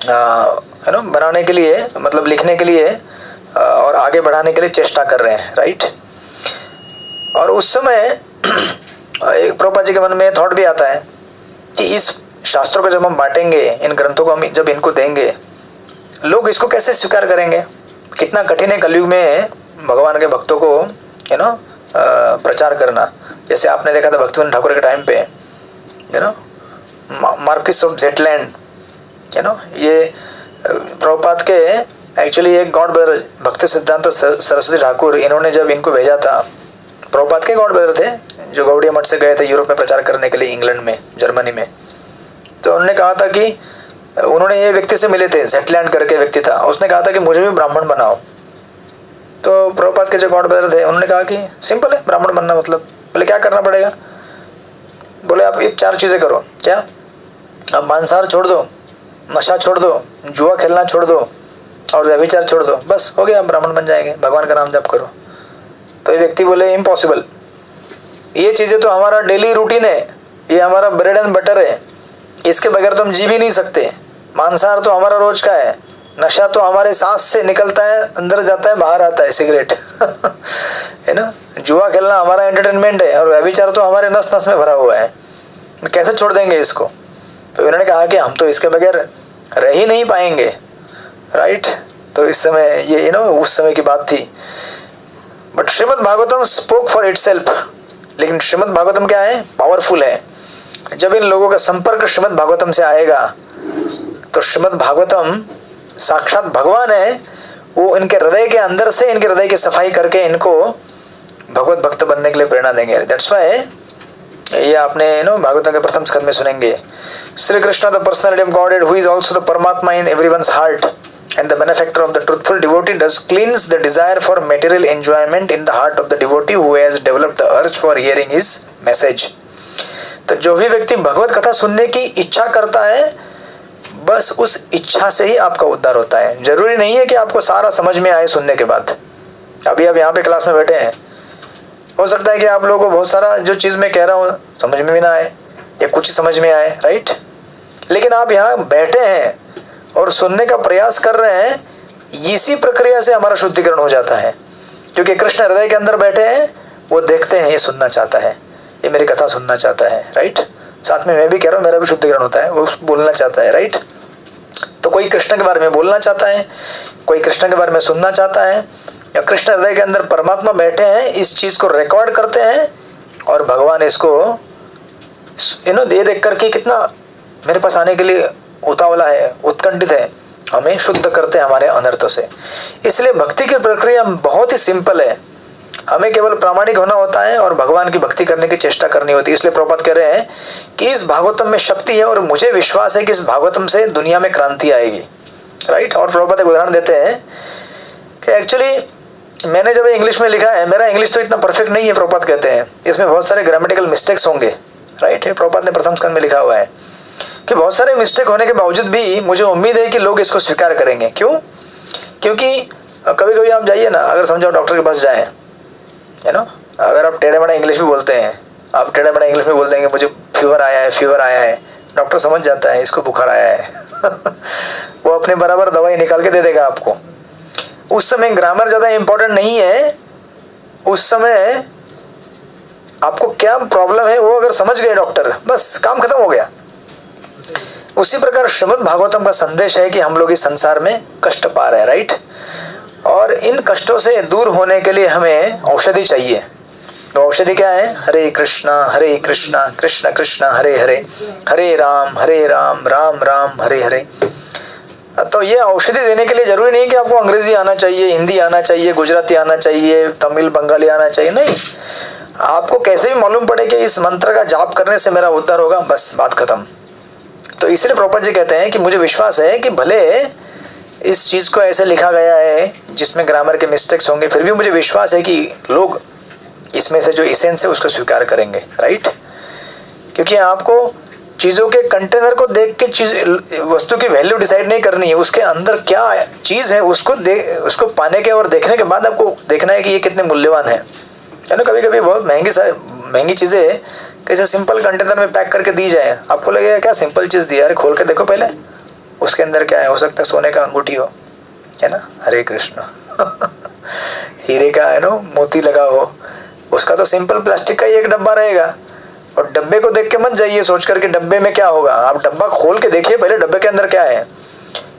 बनाने के लिए, मतलब लिखने के लिए और आगे बढ़ाने के लिए चेष्टा कर रहे हैं, राइट। और उस समय एक प्रभुपाद जी के मन में थॉट भी आता है कि इस शास्त्रों को जब हम बांटेंगे, इन ग्रंथों को हम जब इनको देंगे, लोग इसको कैसे स्वीकार करेंगे। कितना कठिन है कलयुग में भगवान के भक्तों को प्रचार करना। जैसे आपने देखा था भक्तिविनोद ठाकुर के टाइम पे मार्किस ऑफ जेटलैंड, ये प्रभुपाद के एक्चुअली एक गॉड ब्रदर भक्ति सिद्धांत सरस्वती ठाकुर, इन्होंने जब इनको भेजा था, प्रभुपाद के गॉड ब्रदर थे जो गौड़िया मठ से गए थे यूरोप में प्रचार करने के लिए, इंग्लैंड में, जर्मनी में। तो उन्होंने कहा था कि उन्होंने ये व्यक्ति से मिले थे, जेटलैंड करके व्यक्ति था, उसने कहा था कि मुझे भी ब्राह्मण बनाओ। तो प्रभुपाद के जो गॉड ब्रदर थे उन्होंने कहा कि सिंपल है ब्राह्मण बनना, मतलब बोले क्या करना पड़ेगा। बोले आप एक 4 चीज़ें करो। क्या? आप मांसाहार छोड़ दो, नशा छोड़ दो, जुआ खेलना छोड़ दो और व्यभिचार छोड़ दो, बस हो गया, आप ब्राह्मण बन जाएंगे, भगवान का नाम जप करो। तो ये व्यक्ति बोले इम्पॉसिबल, ये चीज़ें तो हमारा डेली रूटीन है, ये हमारा ब्रेड एंड बटर है, इसके बगैर तो हम जी भी नहीं सकते। मांसाहार तो हमारा रोज का है, नशा तो हमारे सांस से निकलता है, अंदर जाता है, बाहर आता है, सिगरेट है ना। जुआ खेलना हमारा एंटरटेनमेंट है, और व्यभिचार तो हमारे नस नस में भरा हुआ है। कैसे छोड़ देंगे इसको? तो इन्होंने कहा कि हम तो इसके बगैर रह ही नहीं पाएंगे, राइट। तो इस समय ये उस समय की बात थी। But Shrimad Bhagavatam spoke for itself. लेकिन श्रीमद् भागवतम क्या है? पावरफुल है। जब इन लोगों का संपर्क श्रीमद् भागवतम से आएगा तो श्रीमद् भागवतम साक्षात भगवान है, वो इनके हृदय के अंदर से, इनके हृदय की सफाई करके इनको भगवत भक्त बनने के लिए प्रेरणा देंगे। दैट्स व्हाई ये आपने भागवतम के प्रथम स्कंद में सुनेंगे, Shri Krishna the personality of Godhead who is also the Paramatma in everyone's heart and the benefactor of the truthful devotee does cleanse the desire for material enjoyment in the heart of the devotee who has developed the urge for hearing his message। तो जो भी व्यक्ति भगवत कथा सुनने की इच्छा करता है, बस उस इच्छा से ही आपका उद्धार होता है। जरूरी नहीं है कि आपको सारा समझ में आए सुनने के बाद। अभी आप यहाँ पे क्लास में बैठे हैं, हो सकता है कि आप लोगों को बहुत सारा जो चीज़ मैं कह रहा हूँ समझ में भी ना आए, या कुछ समझ में आए, राइट। लेकिन आप यहाँ बैठे हैं और सुनने का प्रयास कर रहे हैं, इसी प्रक्रिया से हमारा शुद्धिकरण हो जाता है। क्योंकि कृष्ण हृदय के अंदर बैठे हैं, वो देखते हैं ये सुनना चाहता है, ये मेरी कथा सुनना चाहता है, राइट। साथ में मैं भी कह रहा हूँ, मेरा भी शुद्धिकरण होता है, वो बोलना चाहता है, राइट। तो कोई कृष्ण के बारे में बोलना चाहता है, कोई कृष्ण के बारे में सुनना चाहता है, या कृष्ण हृदय के अंदर परमात्मा बैठे हैं, इस चीज़ को रिकॉर्ड करते हैं, और भगवान इसको दे देख करके कितना मेरे पास आने के लिए उतावला है, उत्कंठित है, हमें शुद्ध करते हैं हमारे अनर्थों से। इसलिए भक्ति की प्रक्रिया बहुत ही सिंपल है। हमें केवल प्रामाणिक होना होता है और भगवान की भक्ति करने की चेष्टा करनी होती है। इसलिए प्रभुपाद कह रहे हैं कि इस भागवतम में शक्ति है, और मुझे विश्वास है कि इस भागवतम से दुनिया में क्रांति आएगी, राइट। और प्रभुपाद एक उदाहरण देते हैं कि एक्चुअली मैंने जब इंग्लिश में लिखा है, मेरा इंग्लिश तो इतना परफेक्ट नहीं है, प्रभुपाद कहते हैं इसमें बहुत सारे ग्रामेटिकल मिस्टेक्स होंगे, राइट। प्रभुपाद ने प्रथम स्कंद में लिखा हुआ है कि बहुत सारे मिस्टेक होने के बावजूद भी मुझे उम्मीद है कि लोग इसको स्वीकार करेंगे। क्यों? क्योंकि कभी कभी आप जाइए ना, अगर समझो डॉक्टर के पास जाएं, है ना, अगर आप टेढ़े मेढ़ा इंग्लिश में बोलते हैं, आप टेढ़े मेढ़ा इंग्लिश में बोल देंगे मुझे फीवर आया है, डॉक्टर समझ जाता है इसको बुखार आया है वो अपने बराबर दवाई निकाल के दे देगा आपको। उस समय ग्रामर ज़्यादा इम्पोर्टेंट नहीं है, उस समय आपको क्या प्रॉब्लम है वो अगर समझ गए डॉक्टर, बस काम खत्म हो गया। उसी प्रकार श्रीमद् भागवतम का संदेश है कि हम लोग इस संसार में कष्ट पा रहे हैं, राइट। और इन कष्टों से दूर होने के लिए हमें औषधि चाहिए। तो औषधि क्या है? हरे कृष्णा कृष्ण कृष्ण हरे हरे, हरे राम राम राम हरे हरे। तो ये औषधि देने के लिए जरूरी नहीं कि आपको अंग्रेजी आना चाहिए, हिंदी आना चाहिए, गुजराती आना चाहिए, तमिल बंगाली आना चाहिए, नहीं। आपको कैसे भी मालूम पड़े कि इस मंत्र का जाप करने से मेरा उद्धार होगा, बस बात खत्म। तो इसलिए प्रभुपाद जी कहते हैं कि मुझे विश्वास है कि भले इस चीज़ को ऐसे लिखा गया है जिसमें ग्रामर के मिस्टेक्स होंगे, फिर भी मुझे विश्वास है कि लोग इसमें से जो इसेंस है उसको स्वीकार करेंगे, राइट। क्योंकि आपको चीज़ों के कंटेनर को देख के वस्तु की वैल्यू डिसाइड नहीं करनी है, उसके अंदर क्या चीज़ है उसको पाने के और देखने के बाद आपको देखना है कि ये कितने मूल्यवान है ना। कभी कभी बहुत महंगी चीज़ें कैसे सिंपल कंटेनर में पैक करके दी जाए, आपको लगेगा क्या सिंपल चीज़ दी, अरे खोल के देखो पहले उसके अंदर क्या है, हो सकता है सोने का अंगूठी हो, है ना, हरे कृष्ण हीरे का मोती लगा हो, उसका तो सिंपल प्लास्टिक का ही एक डब्बा रहेगा। और डब्बे को देख के मत जाइए सोच कर के डब्बे में क्या होगा, आप डब्बा खोल के देखिए पहले डब्बे के अंदर क्या है।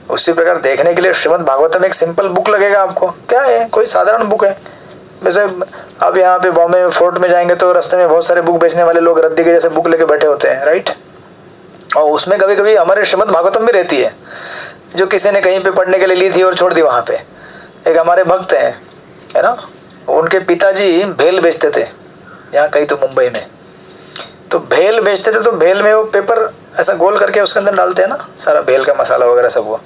उसी प्रकार देखने के लिए श्रीमद् भागवतम एक सिंपल बुक लगेगा आपको, क्या है, कोई साधारण बुक है। वैसे अब यहाँ पे बॉम्बे में फोर्ट में जाएंगे तो रास्ते में बहुत सारे बुक बेचने वाले लोग रद्दी के जैसे बुक लेके बैठे होते हैं, राइट। और उसमें कभी कभी हमारे श्रीमद् भागवतम भी रहती है, जो किसी ने कहीं पे पढ़ने के लिए ली थी और छोड़ दी वहाँ पे। एक हमारे भक्त हैं, है ना, उनके पिताजी भेल बेचते थे यहाँ कहीं तो मुंबई में। तो भेल बेचते थे, तो भेल में वो पेपर ऐसा गोल करके उसके अंदर डालते हैं ना, सारा भेल का मसाला वगैरह सब, वो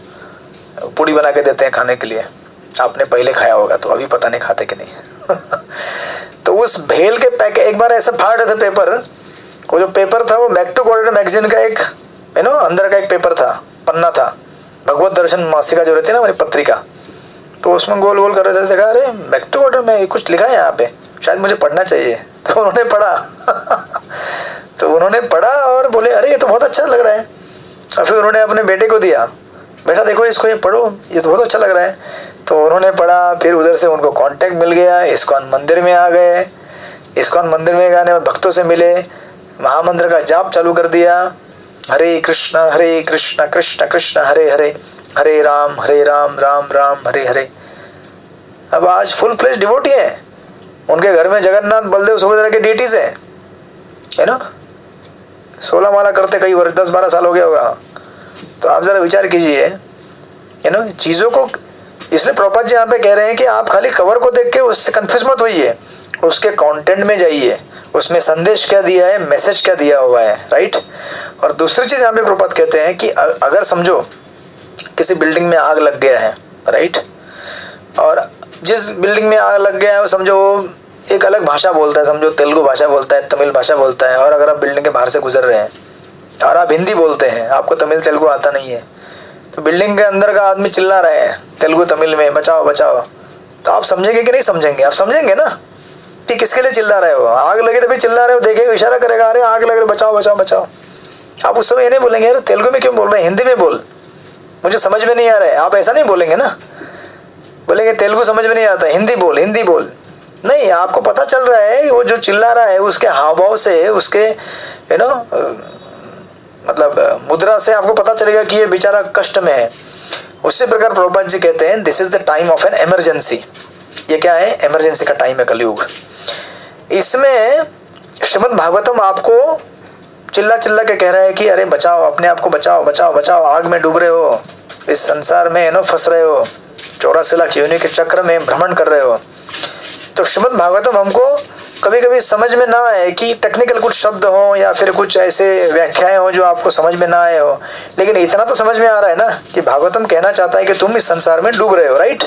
पूड़ी बना के देते हैं खाने के लिए। आपने पहले खाया होगा, तो अभी पता नहीं खाते कि नहीं तो उस भेल के पैक एक बार ऐसे फाड़ रहे थे पेपर, वो जो पेपर था वो बैक टू गॉड मैगजीन का एक अंदर का एक पेपर था, पन्ना था, भगवत दर्शन मासिका जो रहती है ना हमारी पत्रिका, तो उसमें गोल गोल कर रहे थे। देखा अरे बैक टू गॉड में कुछ लिखा है यहाँ पे, शायद मुझे पढ़ना चाहिए, तो उन्होंने पढ़ा तो उन्होंने पढ़ा और बोले अरे ये तो बहुत अच्छा लग रहा है। और फिर उन्होंने अपने बेटे को दिया, बेटा देखो इसको, ये पढ़ो, ये तो बहुत अच्छा लग रहा है। तो उन्होंने पढ़ा, फिर उधर से उनको कांटेक्ट मिल गया, इस्कॉन मंदिर में आ गए। इस्कॉन मंदिर में गाने में भक्तों से मिले, महामंत्र का जाप चालू कर दिया, हरे कृष्ण कृष्ण कृष्ण हरे हरे, हरे राम राम राम हरे हरे। अब आज फुल फ्लेज डिवोटी है, उनके घर में जगन्नाथ बलदेव सुभद्रा के डीटीज है ना। 16 माला करते कई वर्ष, 10-12 साल हो गया होगा। तो आप जरा विचार कीजिए चीजों को। इसलिए प्रभुपाद जी यहाँ पे कह रहे हैं कि आप खाली कवर को देख के उससे कंफ्यूज मत होइए, उसके कंटेंट में जाइए, उसमें संदेश क्या दिया है, मैसेज क्या दिया हुआ है, राइट। और दूसरी चीज यहाँ पे प्रभुपाद कहते हैं कि अगर समझो किसी बिल्डिंग में आग लग गया है, राइट, और जिस बिल्डिंग में आग लग गया है समझो वो एक अलग भाषा बोलता है, समझो तेलुगु भाषा बोलता है, तमिल भाषा बोलता है, और अगर आप बिल्डिंग के बाहर से गुजर रहे हैं और आप हिंदी बोलते हैं, आपको तमिल तेलुगु आता नहीं है, तो बिल्डिंग के अंदर का आदमी चिल्ला रहे हैं तेलुगु तमिल में बचाओ बचाओ, तो आप समझेंगे कि नहीं समझेंगे? आप समझेंगे ना कि किसके लिए चिल्ला रहे हो। आग लगे तो भी चिल्ला रहे हो, देखेगा इशारा करेगा, अरे आग लग रही, बचाओ बचाओ बचाओ। आप उस समय ये नहीं बोलेंगे अरे तेलुगु में क्यों बोल रहे हैं, हिंदी में बोल, मुझे समझ में नहीं आ रहा है। आप ऐसा नहीं बोलेंगे ना, बोलेंगे तेलुगु समझ में नहीं आता, हिंदी बोल, हिंदी बोल। नहीं, आपको पता चल रहा है वो जो चिल्ला रहा है उसके हाव भाव से, उसके मतलब मुद्रा से आपको पता चलेगा कि ये बेचारा कष्ट में है। उसी प्रकार प्रभुपाद जी कहते हैं this is the time of an emergency. ये क्या है? इमरजेंसी का टाइम है, कलयुग। इसमें श्रीमद् भागवतम आपको चिल्ला चिल्ला के कह रहा है कि अरे बचाओ, अपने आप को बचाओ बचाओ बचाओ, आग में डूब रहे हो, इस संसार में फंस रहे हो, 84 लाख योनि के चक्र में भ्रमण कर रहे हो। तो श्रीमद् भागवतम हमको कभी कभी समझ में ना आए कि टेक्निकल कुछ शब्द हो या फिर कुछ ऐसे व्याख्याएं हो जो आपको समझ में ना आए हो, लेकिन इतना तो समझ में आ रहा है ना कि भागवतम कहना चाहता है कि तुम इस संसार में डूब रहे हो, राइट,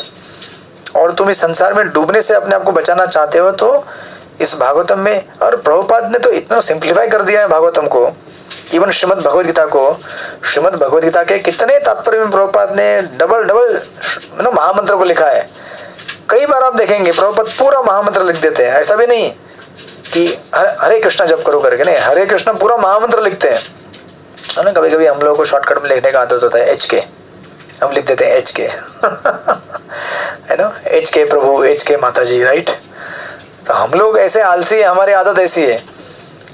और तुम इस संसार में डूबने से अपने आप को बचाना चाहते हो। तो इस भागवतम में, और प्रभुपाद ने तो इतना सिंप्लीफाई कर दिया है भागवतम को, इवन श्रीमद् भगवद गीता को। श्रीमद् भगवद गीता के कितने तात्पर्य में प्रभुपाद ने डबल महामंत्र को लिखा है। कई बार आप देखेंगे प्रभुपाद पूरा महामंत्र लिख देते हैं, ऐसा भी नहीं कि हरे कृष्णा जप करो करके, नहीं, हरे कृष्णा पूरा महामंत्र लिखते हैं, है ना। कभी कभी हम लोगों को शॉर्टकट में लिखने का आदत होता है HK, हम लिख देते हैं HK है ना, HK प्रभु, HK माता जी, राइट। तो हम लोग ऐसे आलसी है, हमारी आदत ऐसी है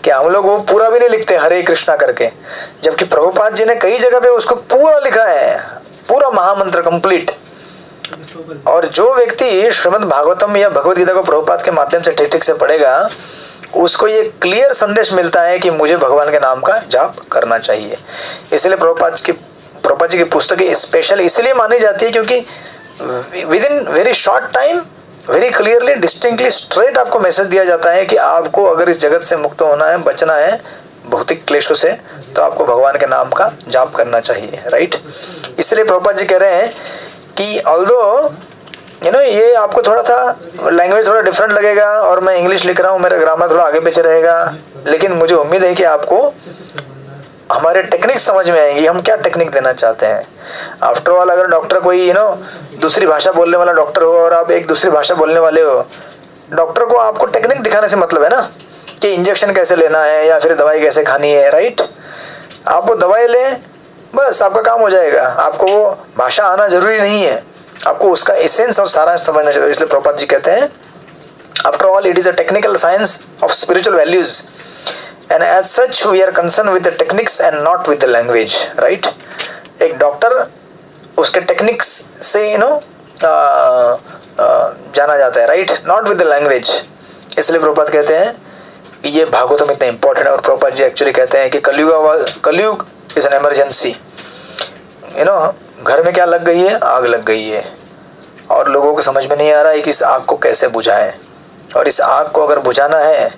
कि हम लोग वो पूरा भी नहीं लिखते हरे कृष्णा करके, जबकि प्रभुपाद जी ने कई जगह पे उसको पूरा लिखा है, पूरा महामंत्र कंप्लीट। और जो व्यक्ति श्रीमद् भागवतम या भगवद गीता को प्रभुपाद के माध्यम से ठीक से पढ़ेगा, उसको ये क्लियर संदेश मिलता है कि मुझे भगवान के नाम का जाप करना चाहिए। इसलिए प्रभुपाद जी की पुस्तकें स्पेशल इसलिए मानी जाती है क्योंकि with in very short time very clearly distinctly straight आपको मैसेज दिया जाता है कि आपको अगर इस जगत से मुक्त होना है, बचना है भौतिक क्लेशों से, तो आपको भगवान के नाम का जाप करना चाहिए, राइट। इसलिए प्रभुपाद जी कह रहे हैं कि ऑल्दो ये आपको थोड़ा सा लैंग्वेज थोड़ा डिफरेंट लगेगा और मैं इंग्लिश लिख रहा हूँ, मेरा ग्रामर थोड़ा आगे पीछे रहेगा, लेकिन मुझे उम्मीद है कि आपको हमारे टेक्निक समझ में आएंगी, हम क्या टेक्निक देना चाहते हैं। आफ्टर ऑल अगर डॉक्टर कोई दूसरी भाषा बोलने वाला डॉक्टर हो और आप एक दूसरी भाषा बोलने वाले हो, डॉक्टर को आपको टेक्निक दिखाने से मतलब है ना कि इंजेक्शन कैसे लेना है या फिर दवाई कैसे खानी है, राइट। आप वो दवाई लें, बस आपका काम हो जाएगा। आपको वो भाषा आना जरूरी नहीं है, आपको उसका एसेंस और सारांश समझना चाहिए। इसलिए प्रभुपाद जी कहते हैं after all it is a technical science of spiritual values and as such we are concern with the techniques and not with the language, right. एक डॉक्टर उसके टेक्निक्स से जाना जाता है, right, not with the language. इसलिए प्रभुपाद कहते हैं कि ये भागवतम इतना इंपॉर्टेंट है। और प्रभुपाद जी एक्चुअली कहते हैं कि कलयुग इज एन इमरजेंसी। घर में क्या लग गई है? आग लग गई है, और लोगों को समझ में नहीं आ रहा है कि इस आग को कैसे बुझाएं, और इस आग को अगर बुझाना है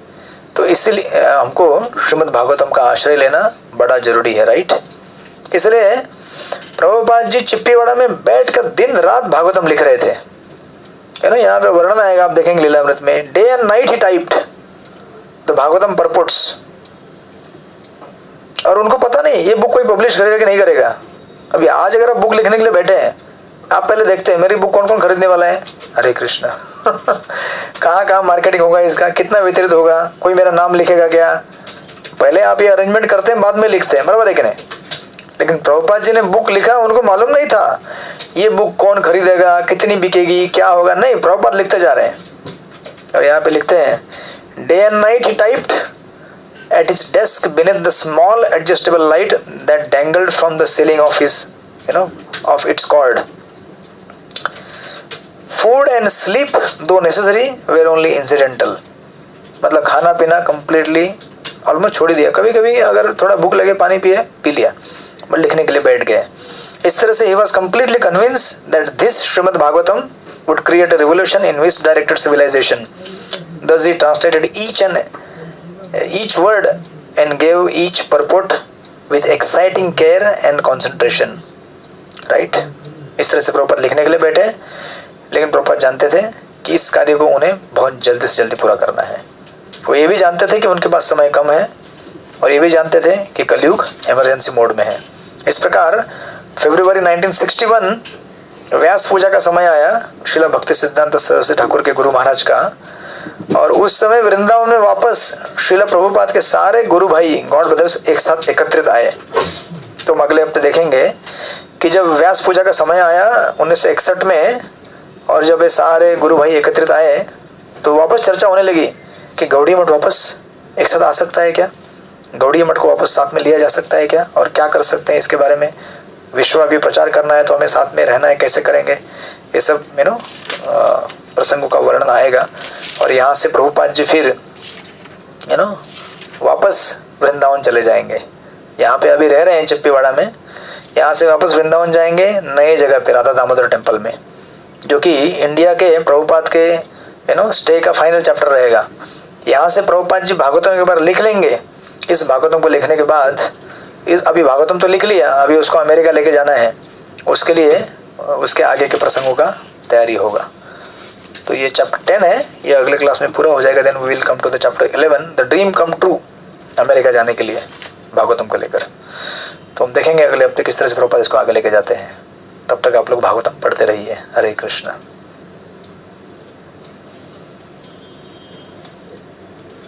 तो इसलिए हमको श्रीमद् भागवतम का आश्रय लेना बड़ा जरूरी है, राइट। इसलिए प्रभुपाद जी चिप्पीवाड़ा में बैठकर दिन रात भागवतम लिख रहे थे, यहाँ पे वर्णन आएगा, आप देखेंगे लीलामृत में, day and night he typed the Bhagavatam purports. और उनको पता नहीं ये बुक कोई पब्लिश करेगा कि नहीं करेगा। अभी आज अगर आप बुक लिखने के लिए बैठे हैं, आप पहले देखते हैं मेरी बुक कौन कौन खरीदने वाला है, हरे कृष्णा कहाँ कहाँ मार्केटिंग होगा इसका, कितना वितरित होगा, कोई मेरा नाम लिखेगा क्या। पहले आप ये अरेंजमेंट करते हैं, बाद में लिखते हैं, बराबर है कि नहीं। लेकिन प्रभुपाद जी ने बुक लिखा, उनको मालूम नहीं था ये बुक कौन खरीदेगा, कितनी बिकेगी, क्या होगा, नहीं, प्रभुपाद लिखते जा रहे हैं। और यहाँ पे लिखते हैं, day and night he typed at his desk beneath the small adjustable light that dangled from the ceiling of his of its cord. Food and sleep, though necessary, were only incidental. मतलब खाना पीना completely almost छोड़ ही दिया। कभी कभी अगर थोड़ा भूख लगे पानी पिए, पी लिया, बट लिखने के लिए बैठ गए। इस तरह से he was completely convinced that this Srimad Bhagavatam would create a revolution in which directed civilization. Thus he translated each word and gave each purport with exciting care and concentration. Right? इस तरह से प्रभुपाद लिखने के लिए बैठे, लेकिन प्रभुपाद जानते थे कि इस कार्य को उन्हें बहुत जल्दी से जल्दी पूरा करना है। वो ये भी जानते थे कि उनके पास समय कम है, और ये भी जानते थे कि कलयुग इमरजेंसी मोड में है। इस प्रकार फरवरी 1961 व्यास पूजा का समय आया, श्रीला भक्ति सिद्धांत सरस्वती ठाकुर के गुरु महाराज का। और उस समय वृंदावन में वापस श्रीला प्रभुपाद के सारे गुरु भाई गॉड ब्रदर्स एक साथ एकत्रित आए। तो हम अगले हफ्ते देखेंगे कि जब व्यास पूजा का समय आया 1961 में, और जब ये सारे गुरु भाई एकत्रित आए, तो वापस चर्चा होने लगी कि गौड़ीय मठ वापस एक साथ आ सकता है क्या, गौड़ीय मठ को वापस साथ में लिया जा सकता है क्या, और क्या कर सकते हैं इसके बारे में। विश्वव्यापी प्रचार करना है तो हमें साथ में रहना है, कैसे करेंगे, ये सब प्रसंगों का वर्णन आएगा। और यहाँ से प्रभुपाद जी फिर वापस वृंदावन चले जाएंगे। यहाँ पे अभी रह रहे हैं चिप्पीवाड़ा में, यहाँ से वापस वृंदावन जाएंगे नए जगह पे राधा दामोदर टेम्पल में, जो कि इंडिया के प्रभुपाद के स्टे का फाइनल चैप्टर रहेगा। यहाँ से प्रभुपाद जी भागवतम के बारे लिख लेंगे। इस भागवतम को लिखने के बाद अभी भागवतम तो लिख लिया, अभी उसको अमेरिका लेके जाना है, उसके लिए उसके आगे के प्रसंगों का तैयारी होगा। तो ये चैप्टर 10 है, ये अगले क्लास में पूरा हो जाएगा। Then we will come to the chapter 11, the dream come true, America जाने के लिए भागवतम को लेकर। तो हम देखेंगे अगले हफ्ते किस तरह से प्रभुपाद इसको आगे लेके जाते हैं। तब तक आप लोग भागवतम पढ़ते रहिए। हरे कृष्णा।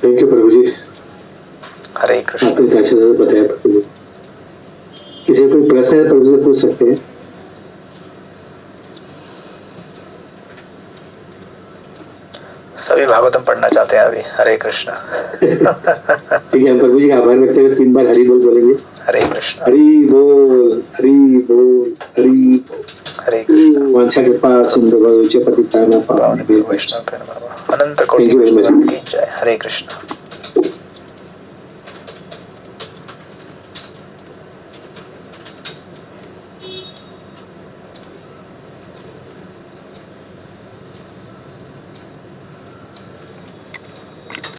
थैंक यू प्रभु जी। हरे कृष्ण। आपने अच्छा से बताया प्रभु जी। किसी कोई प्रश्न है प्रभु से पूछ सकते हैं। सभी भागवतम पढ़ना चाहते हैं अभी। हरे कृष्णा। ठीक है, हम प्रभु जी का आभार व्यक्त करते 3 बार हरि बोल बोलेंगे। हरे कृष्णा। हरि बोल, हरि बोल, हरि बोल। हरे कृष्णा। वांछा कृपा सिंधु पतितानां पावनेभ्यो वैष्णव अनंत कोटि वैष्णव की जय। हरे कृष्णा।